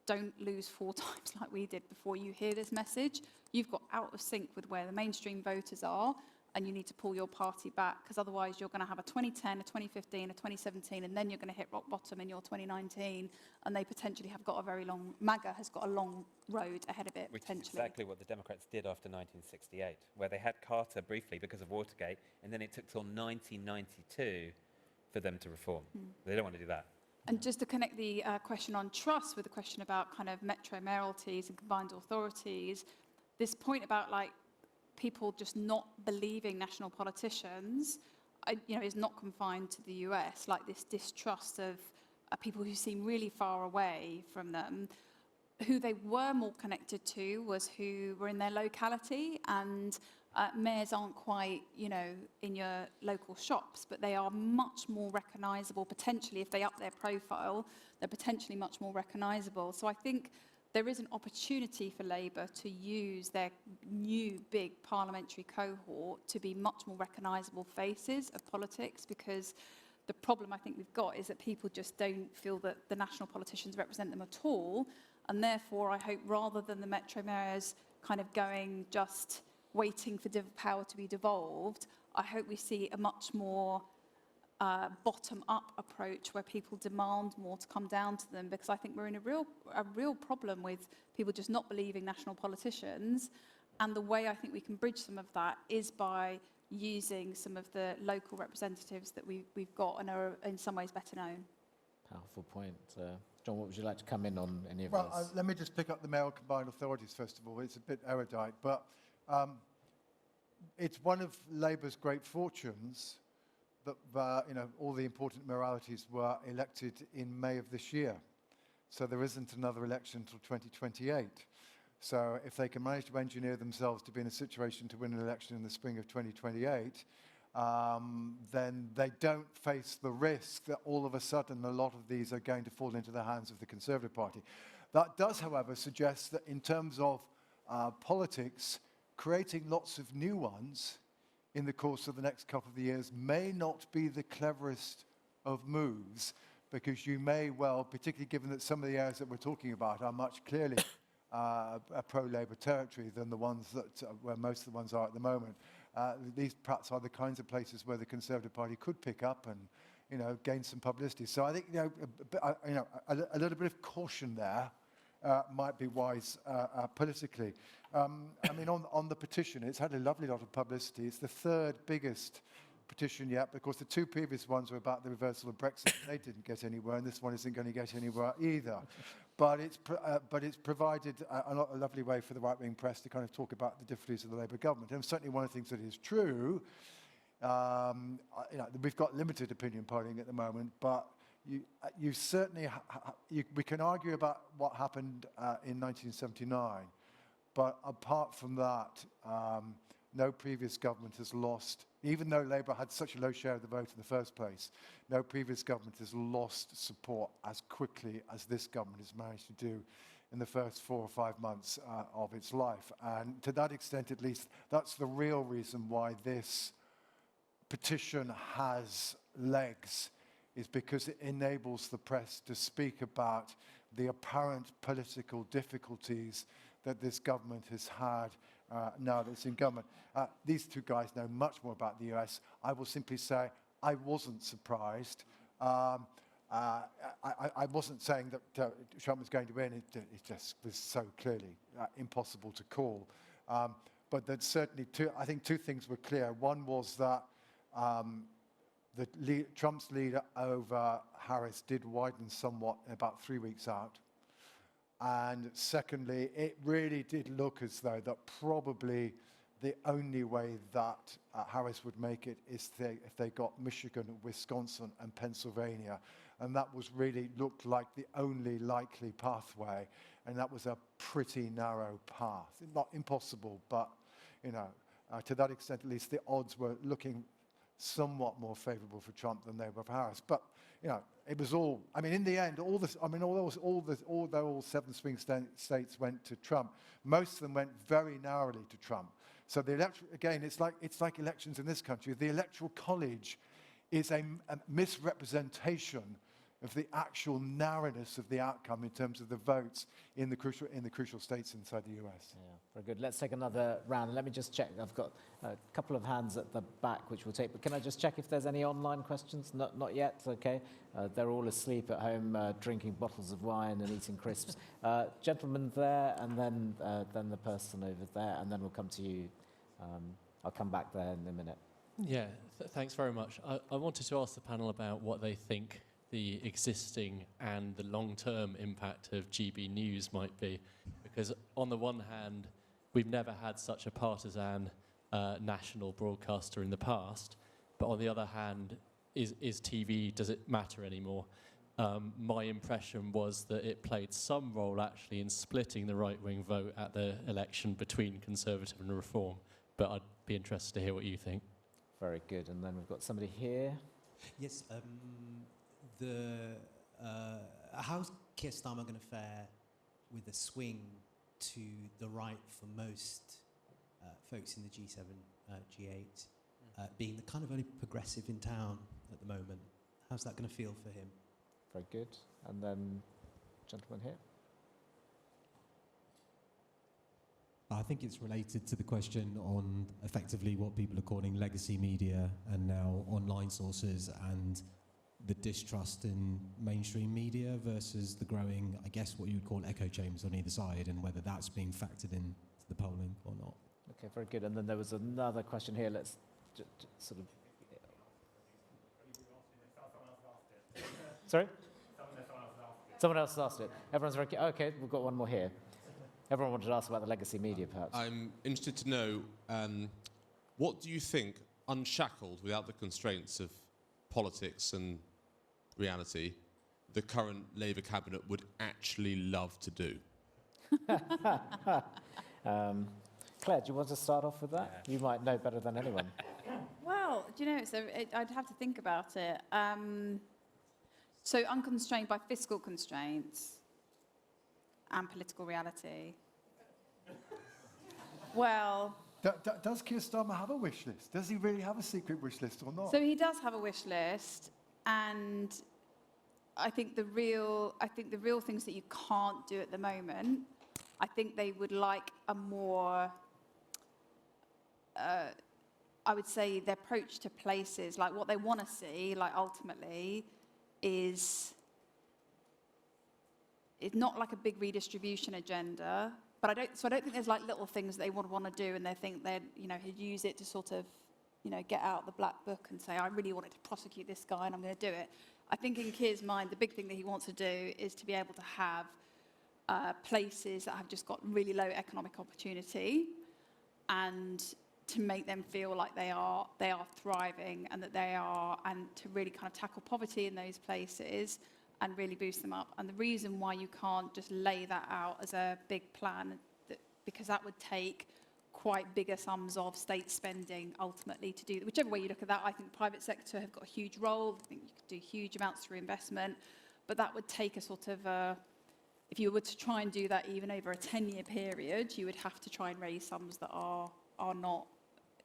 don't lose 4 times like we did before you hear this message. You've got out of sync with where the mainstream voters are, and you need to pull your party back, because otherwise you're going to have a 2010, a 2015, a 2017, and then you're going to hit rock bottom in your 2019, and they potentially have got MAGA has got a long road ahead of it, Which potentially. is exactly what the Democrats did after 1968, where they had Carter briefly because of Watergate, and then it took till 1992 for them to reform. They don't want to do that. And just to connect the question on trust with the question about kind of metro mayoralties and combined authorities, this point about people just not believing national politicians, is not confined to the US, like this distrust of people who seem really far away from them. Who they were more connected to was who were in their locality, and mayors aren't quite, in your local shops, but they are much more recognisable, potentially, if they up their profile, they're potentially much more recognisable. So I think there is an opportunity for Labour to use their new big parliamentary cohort to be much more recognisable faces of politics, because the problem I think we've got is that people just don't feel that the national politicians represent them at all. And therefore, I hope rather than the Metro mayors kind of just waiting for power to be devolved, I hope we see a much more bottom-up approach where people demand more to come down to them, because I think we're in a real problem with people just not believing national politicians. And the way I think we can bridge some of that is by using some of the local representatives that we've got and are in some ways better known. Powerful point. John, what would you like to come in on any of Well, this? let me just pick up the mayoral combined authorities first of all. It's a bit erudite, but it's one of Labour's great fortunes that all the important mayoralties were elected in May of this year. So there isn't another election until 2028. So if they can manage to engineer themselves to be in a situation to win an election in the spring of 2028, then they don't face the risk that all of a sudden a lot of these are going to fall into the hands of the Conservative Party. That does, however, suggest that in terms of politics, creating lots of new ones in the course of the next couple of years may not be the cleverest of moves, because you may well, particularly given that some of the areas that we're talking about are much clearly a pro-Labour territory than the ones that where most of the ones are at the moment. These perhaps are the kinds of places where the Conservative Party could pick up and gain some publicity. So I think a little bit of caution there might be wise politically. I mean, on the petition, it's had a lovely lot of publicity. It's the third biggest petition yet, because the two previous ones were about the reversal of Brexit. They didn't get anywhere, and this one isn't going to get anywhere either. But it's provided a lovely way for the right-wing press to kind of talk about the difficulties of the Labour government. And certainly one of the things that is true, we've got limited opinion polling at the moment, but you certainly we can argue about what happened in 1979, but apart from that, no previous government has lost, even though Labour had such a low share of the vote in the first place, no previous government has lost support as quickly as this government has managed to do in the first 4 or 5 months of its life. And to that extent, at least, that's the real reason why this petition has legs, is because it enables the press to speak about the apparent political difficulties that this government has had now that it's in government. These two guys know much more about the US. I will simply say I wasn't surprised. I wasn't saying that Trump was going to win. It just was so clearly impossible to call. But that certainly, I think two things were clear. One was that Trump's lead over Harris did widen somewhat about 3 weeks out. And secondly, it really did look as though that probably the only way that Harris would make it is if they got Michigan, Wisconsin, and Pennsylvania. And that was really looked like the only likely pathway. And that was a pretty narrow path. Not impossible, but, to that extent, at least the odds were looking somewhat more favorable for Trump than they were for Harris. But, it was all, in the end, although all 7 swing states went to Trump, most of them went very narrowly to Trump. So the again, it's like elections in this country. The Electoral College is a misrepresentation of the actual narrowness of the outcome in terms of the votes in the crucial states inside the US. Yeah, very good. Let's take another round. Let me just check. I've got a couple of hands at the back, which we'll take. But can I just check if there's any online questions? Not yet. Okay. They're all asleep at home, drinking bottles of wine and eating crisps. Gentleman there, and then the person over there, and then we'll come to you. I'll come back there in a minute. Yeah, thanks very much. I wanted to ask the panel about what they think the existing and the long-term impact of GB News might be. Because on the one hand, we've never had such a partisan national broadcaster in the past, But on the other hand, is TV, does it matter anymore? My impression was that it played some role actually in splitting the right-wing vote at the election between Conservative and Reform. But I'd be interested to hear what you think. Very good. And then we've got somebody here. Yes, how's Keir Starmer going to fare with a swing to the right for most folks in the G7, G8, being the kind of only progressive in town at the moment? How's that going to feel for him? Very good. And then, gentleman here. I think it's related to the question on effectively what people are calling legacy media and now online sources, and the distrust in mainstream media versus the growing, I guess, what you would call echo chambers on either side, and whether that's being factored in to the polling or not. Okay, very good. And then there was another question here. Let's sort of... Sorry? Someone else asked it. Everyone's very... Okay, we've got one more here. Everyone wanted to ask about the legacy media, perhaps. I'm interested to know, what do you think, unshackled without the constraints of politics and reality, the current Labour cabinet would actually love to do? Claire, do you want to start off with that? You might know better than anyone. Well, do you know, I'd have to think about it. So unconstrained by fiscal constraints and political reality. Well... Does Keir Starmer have a wish list? Does he really have a secret wish list or not? So he does have a wish list, and I think the real things that you can't do at the moment, I think they would like a more, I would say, the approach to places, like what they want to see, like ultimately, is it's not like a big redistribution agenda, but I don't think there's like little things they would want to do, and they think they'd, he'd use it to sort of, get out the black book and say, I really wanted to prosecute this guy and I'm going to do it. I think in Keir's mind, the big thing that he wants to do is to be able to have places that have just got really low economic opportunity, and to make them feel like they are thriving, and that they are, and to really kind of tackle poverty in those places and really boost them up. And the reason why you can't just lay that out as a big plan, because that would take quite bigger sums of state spending ultimately to do, whichever way you look at that. I think the private sector have got a huge role. I think you could do huge amounts through investment, but that would take a sort of, if you were to try and do that even over a 10-year period, you would have to try and raise sums that are not,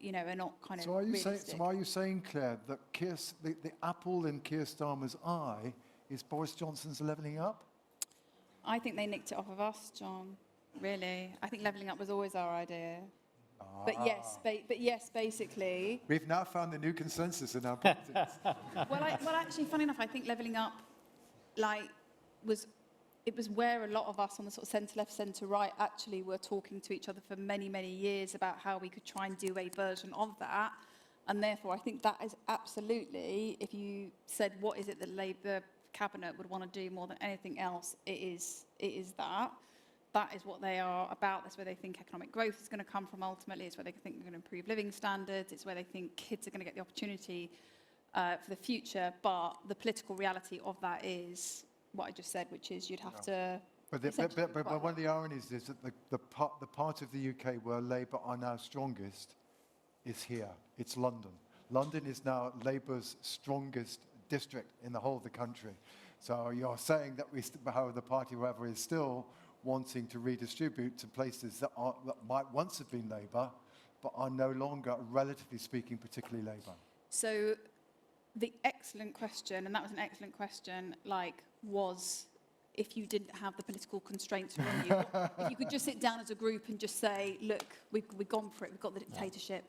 are not kind of realistic. So are you saying, Claire, that the apple in Keir Starmer's eye is Boris Johnson's levelling up? I think they nicked it off of us, John. Really, I think levelling up was always our idea. But yes, basically. We've now found the new consensus in our politics. well, actually, funny enough, I think levelling up, was where a lot of us on the sort of centre-left, centre-right actually were talking to each other for many, many years about how we could try and do a version of that. And therefore, I think that is absolutely, if you said what is it that Labour cabinet would want to do more than anything else, it is that. That is what they are about. That's where they think economic growth is going to come from ultimately. It's where they think they're going to improve living standards. It's where they think kids are going to get the opportunity for the future. But the political reality of that is what I just said, which is you'd have to... But one of the ironies is that the part of the UK where Labour are now strongest is here. It's London. London is now Labour's strongest district in the whole of the country. So you're saying that the party, whoever, is still wanting to redistribute to places that might once have been Labour, but are no longer, relatively speaking, particularly Labour. So the excellent question, and that was an excellent question, was if you didn't have the political constraints on you, if you could just sit down as a group and just say, look, we've gone for it, we've got the dictatorship.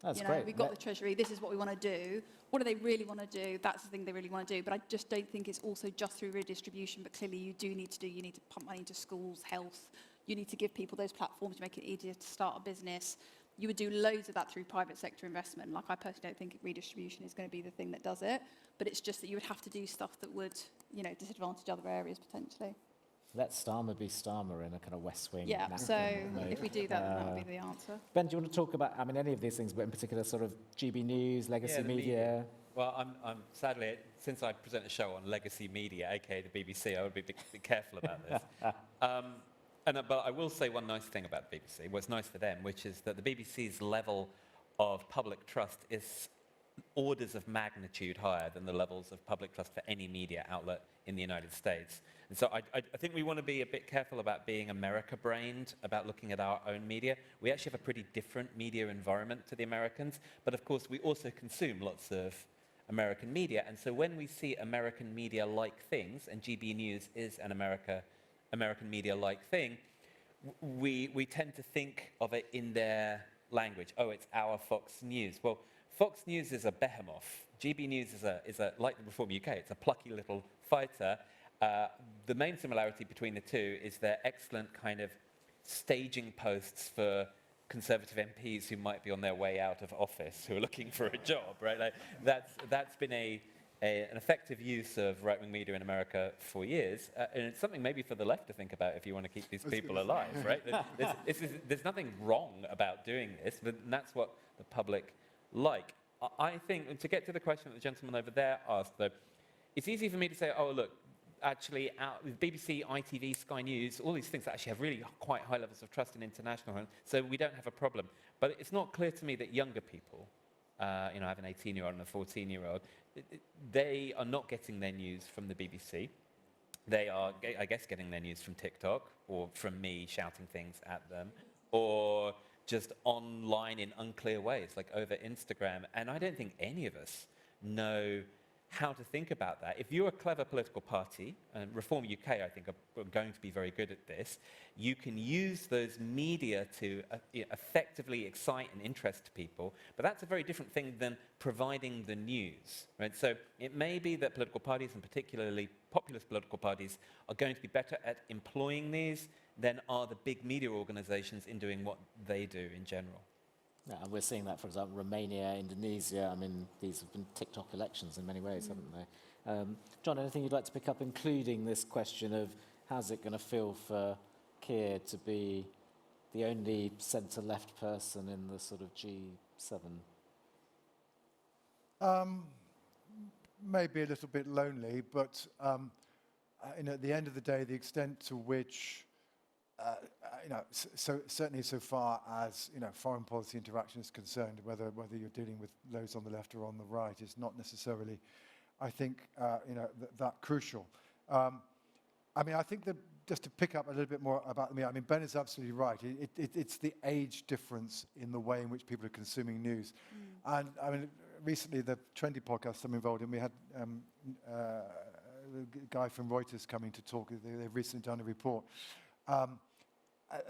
That's great. We've got the Treasury, this is what we want to do. What do they really want to do? That's the thing they really want to do. But I just don't think it's also just through redistribution, but clearly you need to pump money into schools, health. You need to give people those platforms to make it easier to start a business. You would do loads of that through private sector investment. I personally don't think redistribution is going to be the thing that does it, but it's just that you would have to do stuff that would, disadvantage other areas potentially. Let Starmer be Starmer in a kind of West Wing. Yeah, so mode. if we do that, then that would be the answer. Ben, do you want to talk about, I mean, any of these things, but in particular sort of GB News, legacy the media? Well, I'm sadly, since I present a show on legacy media, aka the BBC, I would be careful about this. But I will say one nice thing about the BBC, what's nice for them, which is that the BBC's level of public trust is orders of magnitude higher than the levels of public trust for any media outlet in the United States. And so I think we want to be a bit careful about being America-brained, about looking at our own media. We actually have a pretty different media environment to the Americans, but of course we also consume lots of American media, and so when we see American media-like things, and GB News is an American media-like thing, we tend to think of it in their language. Oh, it's our Fox News. Well, Fox News is a behemoth. GB News is a like the Reform UK, it's a plucky little fighter. The main similarity between the two is their excellent kind of staging posts for Conservative MPs who might be on their way out of office, who are looking for a job, right? Like that's been an effective use of right-wing media in America for years, and it's something maybe for the left to think about if you want to keep these people alive, right? There's nothing wrong about doing this, but that's what the public like. I think, and to get to the question that the gentleman over there asked, though, it's easy for me to say, oh, look, actually, BBC, ITV, Sky News, all these things actually have really quite high levels of trust in international, so we don't have a problem. But it's not clear to me that younger people, I have an 18-year-old and a 14-year-old, they are not getting their news from the BBC. They are, I guess, getting their news from TikTok or from me shouting things at them, or just online in unclear ways, like over Instagram. And I don't think any of us know how to think about that. If you're a clever political party, and Reform UK, I think, are going to be very good at this, you can use those media to effectively excite and interest people, but that's a very different thing than providing the news, right? So it may be that political parties, and particularly populist political parties, are going to be better at employing these than are the big media organizations in doing what they do in general. Yeah, and we're seeing that, for example, Romania, Indonesia. I mean, these have been TikTok elections in many ways, haven't they? John, anything you'd like to pick up, including this question of how's it going to feel for Keir to be the only centre-left person in the sort of G7? Maybe a little bit lonely, but at the end of the day, the extent to which certainly so far as foreign policy interaction is concerned, whether you're dealing with those on the left or on the right, is not necessarily, I think, that crucial. I think that just to pick up a little bit more about me, Ben is absolutely right. It's the age difference in the way in which people are consuming news, and recently the Trendy podcast I'm involved in, we had a guy from Reuters coming to talk. They've recently done a report.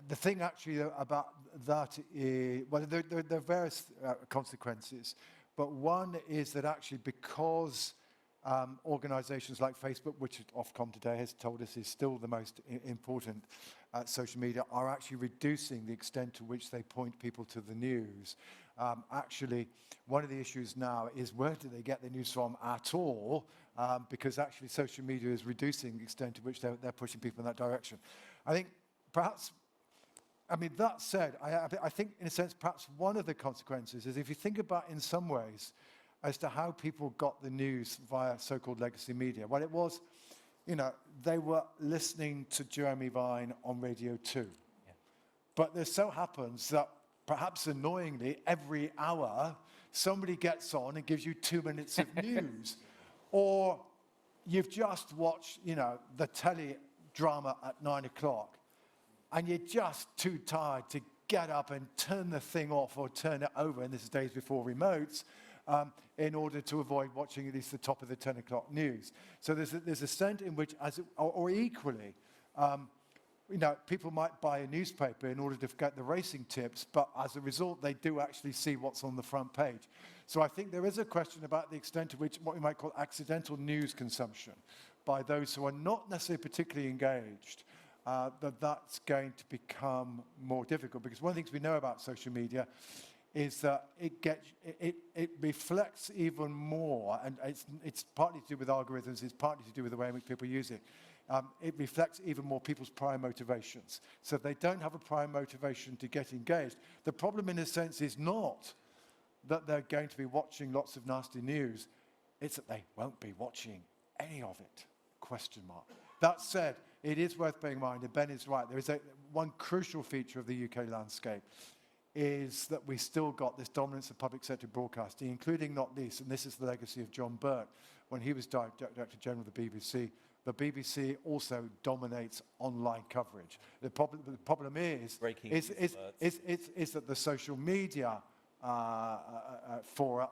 The thing actually about that is, well, there are various consequences, but one is that actually because organizations like Facebook, which Ofcom today has told us is still the most important social media, are actually reducing the extent to which they point people to the news. Actually, one of the issues now is where do they get the news from at all, because actually social media is reducing the extent to which they're pushing people in that direction. I think perhaps, that said, I think in a sense perhaps one of the consequences is if you think about in some ways as to how people got the news via so-called legacy media. Well, it was, they were listening to Jeremy Vine on Radio 2. Yeah. But there so happens that perhaps annoyingly every hour somebody gets on and gives you 2 minutes of news. Or you've just watched, the telly drama at 9 o'clock and you're just too tired to get up and turn the thing off or turn it over, and this is days before remotes, in order to avoid watching at least the top of the 10 o'clock news. So there's a sense in which, or equally, people might buy a newspaper in order to get the racing tips, but as a result, they do actually see what's on the front page. So I think there is a question about the extent to which what we might call accidental news consumption by those who are not necessarily particularly engaged, that's going to become more difficult. Because one of the things we know about social media is that it reflects even more, and it's partly to do with algorithms, it's partly to do with the way in which people use it. it reflects even more people's prior motivations. So if they don't have a prior motivation to get engaged, the problem in a sense is not that they're going to be watching lots of nasty news, it's that they won't be watching any of it, question mark. That said, it is worth bearing in mind, and Ben is right, there is one crucial feature of the UK landscape is that we still got this dominance of public sector broadcasting, including not least, and this is the legacy of John Burke, when he was Director General of the BBC also dominates online coverage. The problem is that the social media fora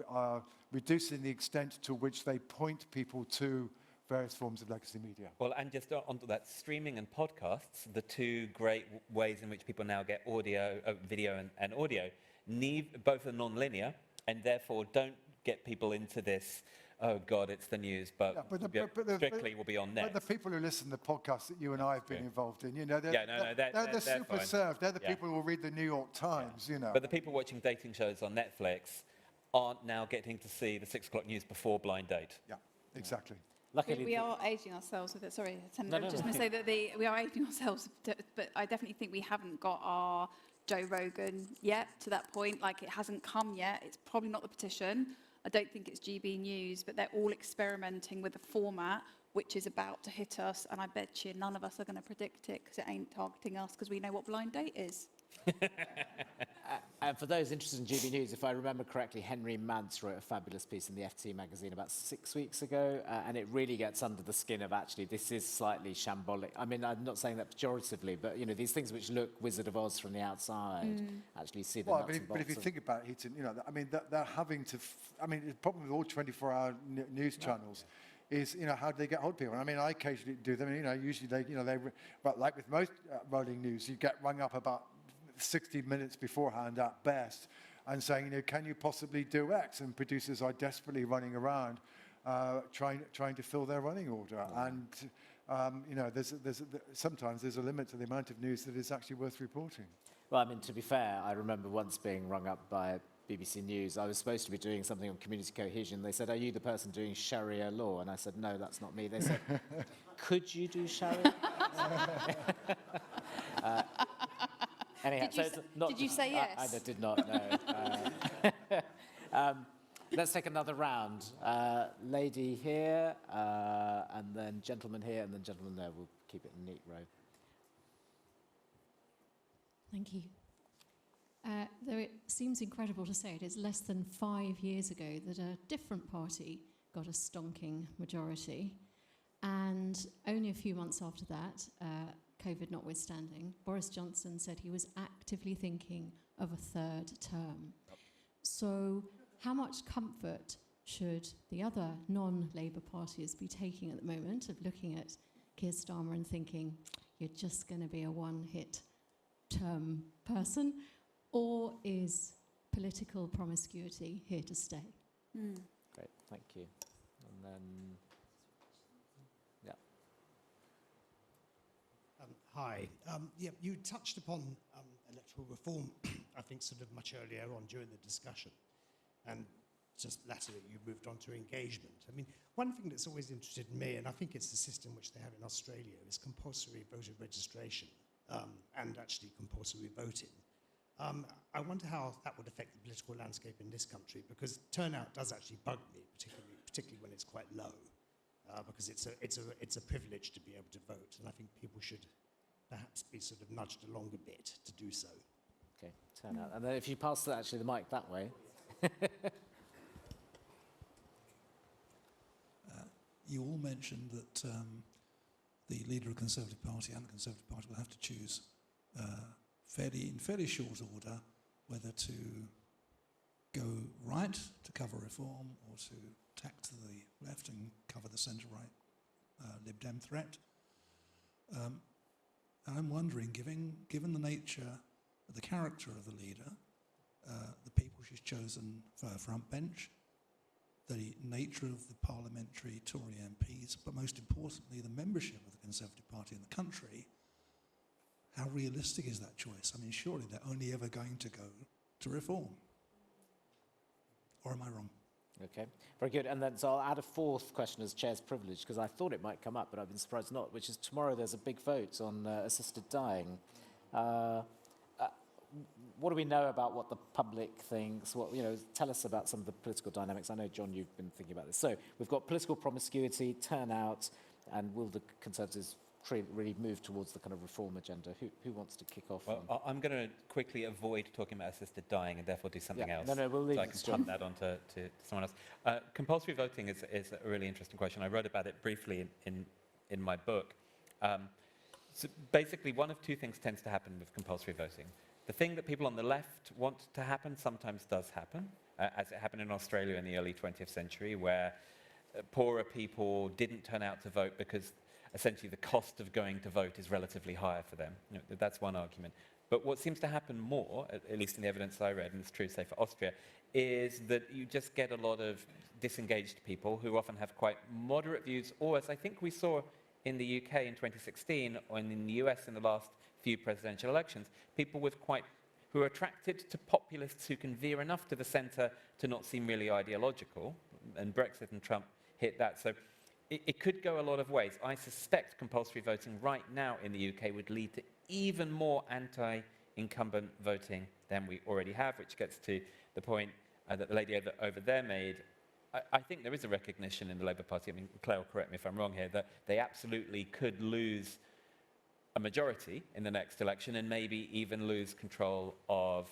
are reducing the extent to which they point people to various forms of legacy media. Well, and just onto that, streaming and podcasts, the two great ways in which people now get audio, video and audio, both are non-linear, and therefore don't get people into this, oh God, it's the news, but Strictly will be on next. But the people who listen to the podcasts that you and I have been involved in, they're they're super fine. served. They're the people who will read the New York Times, But the people watching dating shows on Netflix aren't now getting to see the 6 o'clock news before blind date. Yeah, exactly. Luckily, we are aging ourselves with it. Sorry, Senator, I was just going to say that we are aging ourselves, but I definitely think we haven't got our Joe Rogan yet to that point. Like, it hasn't come yet. It's probably not the petition. I don't think it's GB News, but they're all experimenting with a format which is about to hit us, and I bet you none of us are going to predict it because it ain't targeting us because we know what blind date is. And for those interested in GB News, if I remember correctly, Henry Mance wrote a fabulous piece in the FT magazine about 6 weeks ago, and it really gets under the skin of actually this is slightly shambolic. I mean, I'm not saying that pejoratively, but these things which look Wizard of Oz from the outside actually see the nuts and bolts. But if you think about it, they're having to. The problem with all 24-hour news channels is, how do they get hold of people? I mean, I occasionally do them. Usually but like with most rolling news, you get rung up about 60 minutes beforehand at best and saying, can you possibly do X? And producers are desperately running around trying to fill their running order. And, sometimes there's a limit to the amount of news that is actually worth reporting. Well, I mean, to be fair, I remember once being rung up by BBC News. I was supposed to be doing something on community cohesion. They said, are you the person doing Sharia law? And I said, no, that's not me. They said, could you do Sharia? Anyhow, did you say yes? I did not, no. Let's take another round. Lady here, and then gentleman here, and then gentleman there. We'll keep it in a neat row. Thank you. Though it seems incredible to say it, it's less than 5 years ago that a different party got a stonking majority. And only a few months after that, COVID notwithstanding, Boris Johnson said he was actively thinking of a third term. So how much comfort should the other non-Labour parties be taking at the moment of looking at Keir Starmer and thinking, you're just going to be a one-hit term person? Or is political promiscuity here to stay? Great, thank you. And then, yeah. Hi. You touched upon electoral reform, I think, sort of much earlier on during the discussion. And just latterly, you moved on to engagement. I mean, one thing that's always interested me, and I think it's the system which they have in Australia, is compulsory voter registration and actually compulsory voting. I wonder how that would affect the political landscape in this country, because turnout does actually bug me, particularly when it's quite low, because it's a privilege to be able to vote, and I think people should perhaps be sort of nudged along a bit to do so. Okay, turnout. And then if you pass the mic that way. You all mentioned that the leader of the Conservative Party and the Conservative Party will have to choose in fairly short order whether to go right to cover reform or to tack to the left and cover the centre-right Lib Dem threat. And I'm wondering, given the nature of the character of the leader, the people she's chosen for her front bench, the nature of the parliamentary Tory MPs, but most importantly, the membership of the Conservative Party in the country, how realistic is that choice? I mean, surely they're only ever going to go to reform. Or am I wrong? Okay, very good. And then, so I'll add a fourth question as chair's privilege, because I thought it might come up, but I've been surprised not, which is tomorrow there's a big vote on assisted dying. What do we know about what the public thinks? What, tell us about some of the political dynamics. I know, John, you've been thinking about this. So we've got political promiscuity, turnout, and will the Conservatives really move towards the kind of reform agenda? Who wants to kick off? Well, I'm going to quickly avoid talking about assisted dying and therefore do something else. No, we'll leave so I it can to John. punt that on to someone else. Compulsory voting is a really interesting question. I wrote about it briefly in my book. So basically, one of two things tends to happen with compulsory voting. The thing that people on the left want to happen sometimes does happen, as it happened in Australia in the early 20th century, where poorer people didn't turn out to vote because essentially the cost of going to vote is relatively higher for them. That's one argument. But what seems to happen more, at least in the evidence I read, and it's true, say, for Austria, is that you just get a lot of disengaged people who often have quite moderate views, or as I think we saw in the UK in 2016, or in the US in the last few presidential elections, people who are attracted to populists who can veer enough to the centre to not seem really ideological, and Brexit and Trump hit that. So it could go a lot of ways. I suspect compulsory voting right now in the UK would lead to even more anti-incumbent voting than we already have, which gets to the point that the lady over there made. I think there is a recognition in the Labour Party, I mean, Claire will correct me if I'm wrong here, that they absolutely could lose a majority in the next election and maybe even lose control of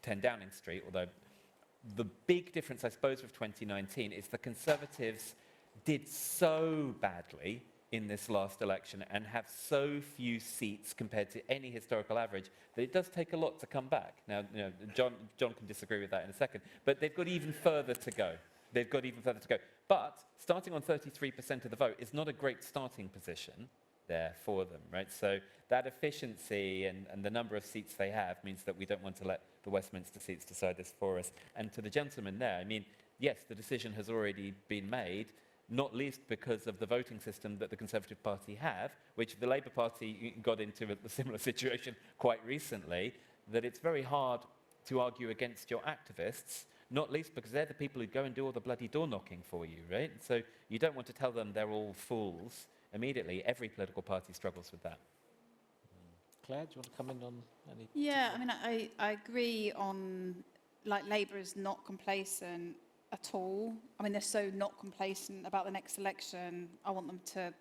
10 Downing Street, although the big difference, I suppose, with 2019 is the Conservatives did so badly in this last election and have so few seats compared to any historical average that it does take a lot to come back. Now, John can disagree with that in a second, but they've got even further to go. But starting on 33% of the vote is not a great starting position there for them, right? So that efficiency and the number of seats they have means that we don't want to let the Westminster seats decide this for us. And to the gentleman there, I mean, yes, the decision has already been made, not least because of the voting system that the Conservative Party have, which the Labour Party got into a similar situation quite recently, that it's very hard to argue against your activists, not least because they're the people who go and do all the bloody door knocking for you, right? So you don't want to tell them they're all fools immediately. Every political party struggles with that. Claire, do you want to come in on any? Yeah, I mean, I agree on, like, Labour is not complacent at all. I mean, they're so not complacent about the next election. I want them to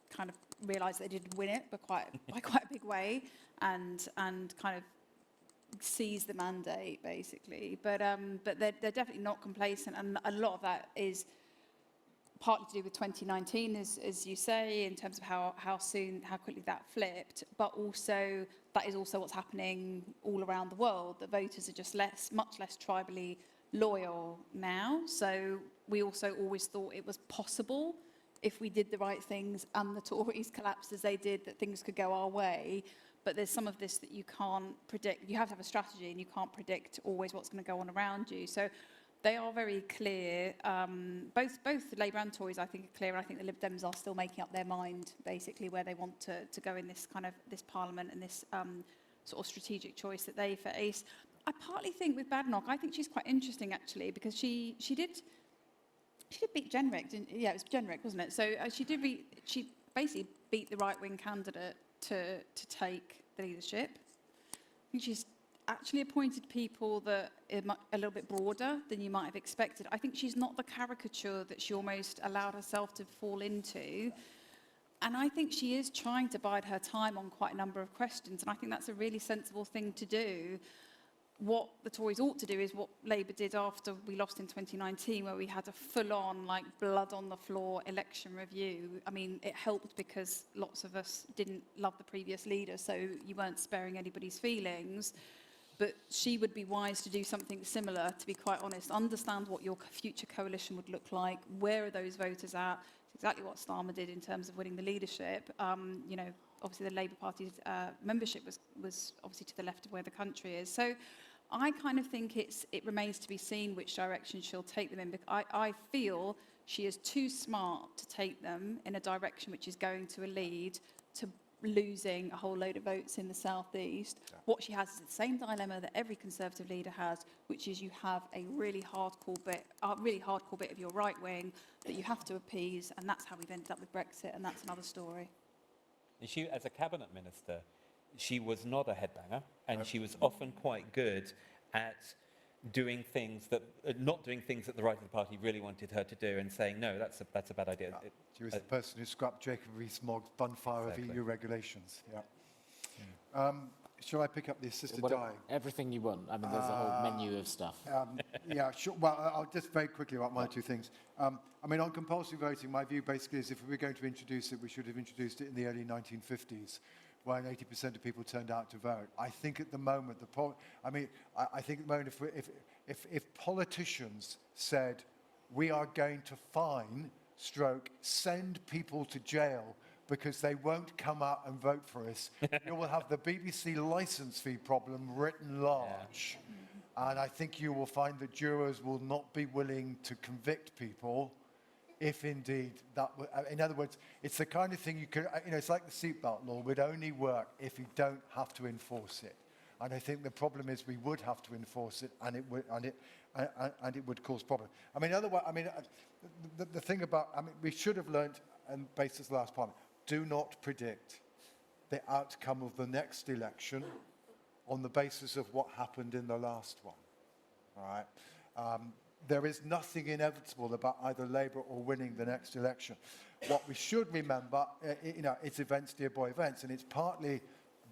kind of realise they did win it, but by quite a big way, and kind of seize the mandate, basically. But they're definitely not complacent, and a lot of that is partly to do with 2019, as you say, in terms of how quickly that flipped, but also that is also what's happening all around the world. The voters are just much less tribally loyal now. So we also always thought it was possible, if we did the right things and the Tories collapsed as they did, that things could go our way. But there's some of this that you can't predict. You have to have a strategy, and you can't predict always what's going to go on around you. So they are very clear. Both Labour and Tories, I think, are clear. And I think the Lib Dems are still making up their mind, basically, where they want to go in this Parliament and this sort of strategic choice that they face. I partly think with Badenoch, I think she's quite interesting, actually, because she did beat Jenrick. Yeah, it was Jenrick, wasn't it? So she basically beat the right-wing candidate to take the leadership. I think she's actually appointed people that are a little bit broader than you might have expected. I think she's not the caricature that she almost allowed herself to fall into. And I think she is trying to bide her time on quite a number of questions. And I think that's a really sensible thing to do. What the Tories ought to do is what Labour did after we lost in 2019, where we had a full-on, like, blood-on-the-floor election review. I mean, it helped because lots of us didn't love the previous leader, so you weren't sparing anybody's feelings. But she would be wise to do something similar, to be quite honest. Understand what your future coalition would look like. Where are those voters at? It's exactly what Starmer did in terms of winning the leadership. Obviously the Labour Party's membership was obviously to the left of where the country is. So I kind of think it remains to be seen which direction she'll take them in. I feel she is too smart to take them in a direction which is going to lead to losing a whole load of votes in the southeast. What she has is the same dilemma that every Conservative leader has, which is you have a really hardcore bit of your right wing that you have to appease, and that's how we've ended up with Brexit, and that's another story. She, as a cabinet minister, she was not a headbanger, and she was often quite good at doing things that, not doing things that the right of the party really wanted her to do, and saying, no, that's a bad idea. She was the person who scrapped Jacob Rees-Mogg's bonfire of EU regulations. Shall I pick up the assisted dying? Everything you want. I mean, there's a whole menu of stuff. Yeah, sure. Well, I'll just very quickly about one or two things. I mean, on compulsory voting, my view basically is if we were going to introduce it, we should have introduced it in the early 1950s, when 80% of people turned out to vote. I think at the moment, I think at the moment, if politicians said, we are going to fine, send people to jail because they won't come out and vote for us, you will have the BBC licence fee problem written large. And I think you will find that jurors will not be willing to convict people if indeed that, in other words, it's the kind of thing you could, it's like the seatbelt law would only work if you don't have to enforce it. And I think the problem is we would have to enforce it, and it would cause problems. I mean, otherwise, the thing about, we should have learned, and based on the last parliament, do not predict the outcome of the next election on the basis of what happened in the last one. All right. There is nothing inevitable about either Labour or winning the next election. What we should remember, it's events, dear boy, events, and it's partly,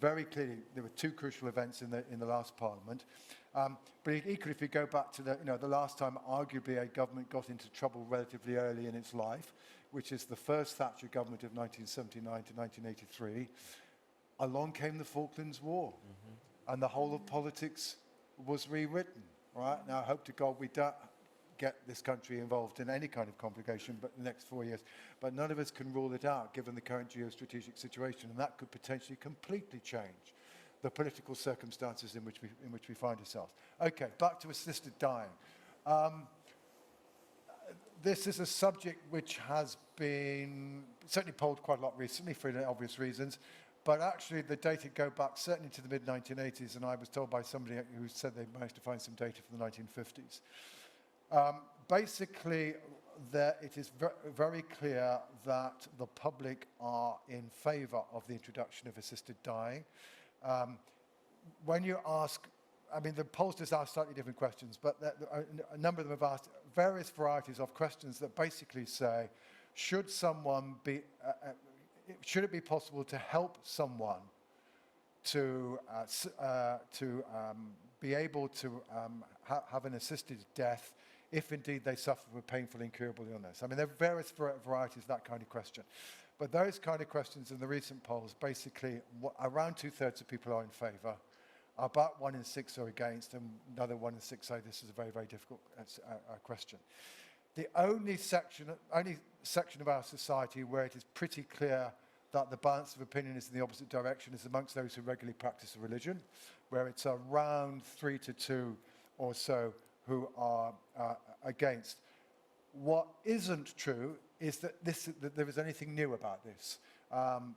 very clearly, there were two crucial events in the last Parliament. But equally, if you go back to the last time, arguably, a government got into trouble relatively early in its life, which is the first Thatcher government of 1979 to 1983, along came the Falklands War, and the whole of politics was rewritten. Right now, I hope to God we don't get this country involved in any kind of complication but in the next 4 years. But none of us can rule it out, given the current geostrategic situation, and that could potentially completely change the political circumstances in which we find ourselves. Okay, back to assisted dying. This is a subject which has been certainly polled quite a lot recently for obvious reasons, but actually the data go back certainly to the mid-1980s, and I was told by somebody who said they managed to find some data from the 1950s. Basically, it is very clear that the public are in favour of the introduction of assisted dying. When you ask, the pollsters ask slightly different questions, but a number of them have asked various varieties of questions that basically say, should it be possible to help someone to be able to have an assisted death if indeed they suffer from a painful, incurable illness? There are various varieties of that kind of question. But those kind of questions in the recent polls, basically, around 2/3 of people are in favour, about 1 in 6 are against, and another 1 in 6 say this is a very, very difficult question. The only section of our society where it is pretty clear that the balance of opinion is in the opposite direction is amongst those who regularly practice a religion, where it's around 3-2 or so who are against. What isn't true is that there is anything new about this.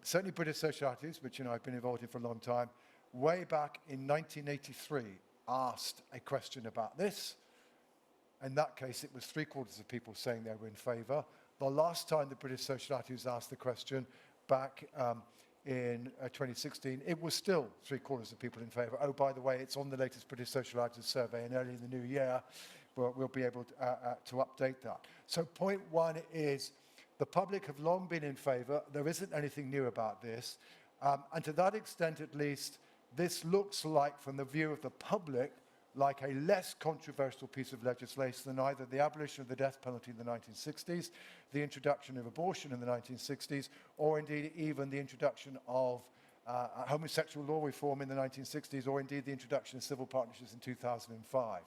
Certainly British Socialities, which I've been involved in for a long time, way back in 1983 asked a question about this. In that case, it was 3/4 of people saying they were in favour. The last time the British Socialities asked the question, back in 2016, it was still 3/4 of people in favour. Oh, by the way, it's on the latest British Socialities survey, and early in the new year, we'll be able to update that. So point one is, the public have long been in favour. There isn't anything new about this. And to that extent, at least, this looks like, from the view of the public, like a less controversial piece of legislation than either the abolition of the death penalty in the 1960s, the introduction of abortion in the 1960s, or indeed even the introduction of homosexual law reform in the 1960s, or indeed the introduction of civil partnerships in 2005.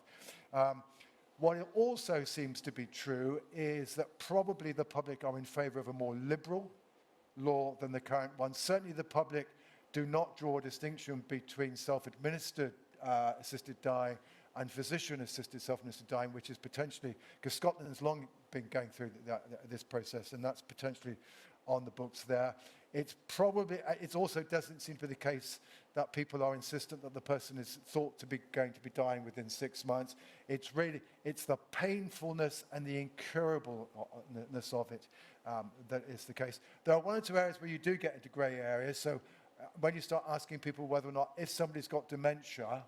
What also seems to be true is that probably the public are in favour of a more liberal law than the current one. Certainly the public do not draw a distinction between self-administered assisted dying and physician-assisted self-administered dying, which is potentially, because Scotland has long been going through this process, and that's potentially on the books there. It's also doesn't seem to be the case that people are insistent that the person is thought to be going to be dying within 6 months. It's the painfulness and the incurableness of it that is the case. There are one or two areas where you do get into grey areas. So when you start asking people whether or not, if somebody's got dementia,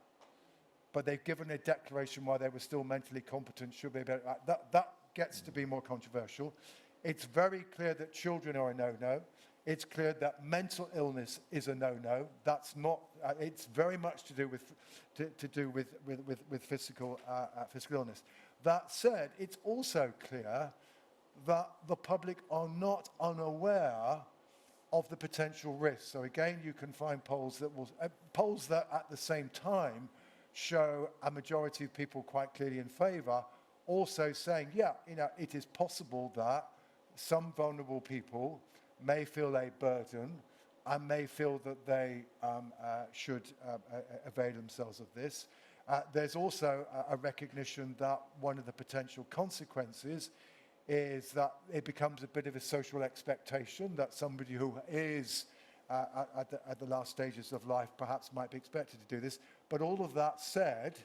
but they've given a declaration while they were still mentally competent, should be able to, that gets to be more controversial. It's very clear that children are a no-no. It's clear that mental illness is a no-no. That's not. It's very much to do with physical illness. That said, it's also clear that the public are not unaware of the potential risks. So again, you can find polls that at the same time show a majority of people quite clearly in favour, also saying, yeah, it is possible that some vulnerable people may feel a burden and may feel that they should avail themselves of this. There's also a recognition that one of the potential consequences is that it becomes a bit of a social expectation that somebody who is at the last stages of life perhaps might be expected to do this. But all of that said,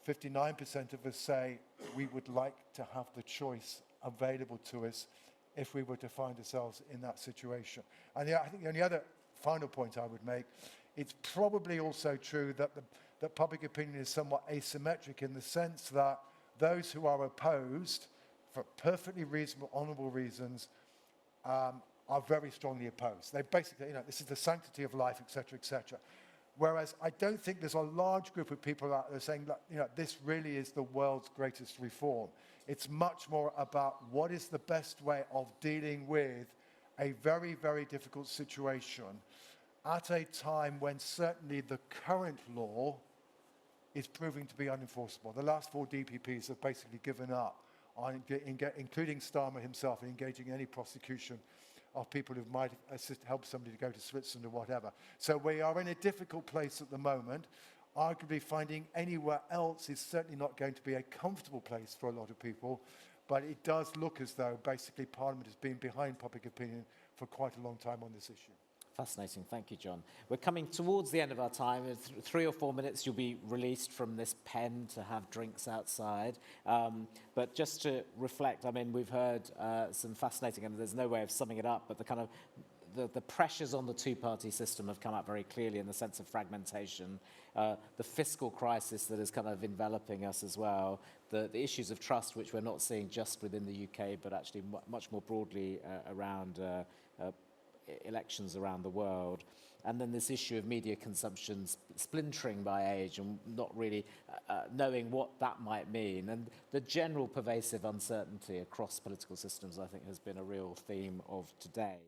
59% of us say we would like to have the choice available to us if we were to find ourselves in that situation. And I think the only other final point I would make, it's probably also true that that public opinion is somewhat asymmetric in the sense that those who are opposed, for perfectly reasonable, honourable reasons, are very strongly opposed. They basically, this is the sanctity of life, etc., etc. Whereas I don't think there's a large group of people out there saying that, this really is the world's greatest reform. It's much more about what is the best way of dealing with a very, very difficult situation at a time when certainly the current law is proving to be unenforceable. The last 4 DPPs have basically given up on, including Starmer himself, in engaging any prosecution of people who might help somebody to go to Switzerland or whatever. So we are in a difficult place at the moment. Arguably finding anywhere else is certainly not going to be a comfortable place for a lot of people, but it does look as though basically Parliament has been behind public opinion for quite a long time on this issue. Fascinating. Thank you, John. We're coming towards the end of our time. In 3 or 4 minutes, you'll be released from this pen to have drinks outside. But just to reflect, we've heard some fascinating, and there's no way of summing it up, but the kind of the pressures on the two-party system have come out very clearly in the sense of fragmentation, the fiscal crisis that is kind of enveloping us as well, the issues of trust, which we're not seeing just within the UK, but actually much more broadly around elections around the world, and then this issue of media consumption splintering by age and not really knowing what that might mean, and the general pervasive uncertainty across political systems, I think, has been a real theme of today.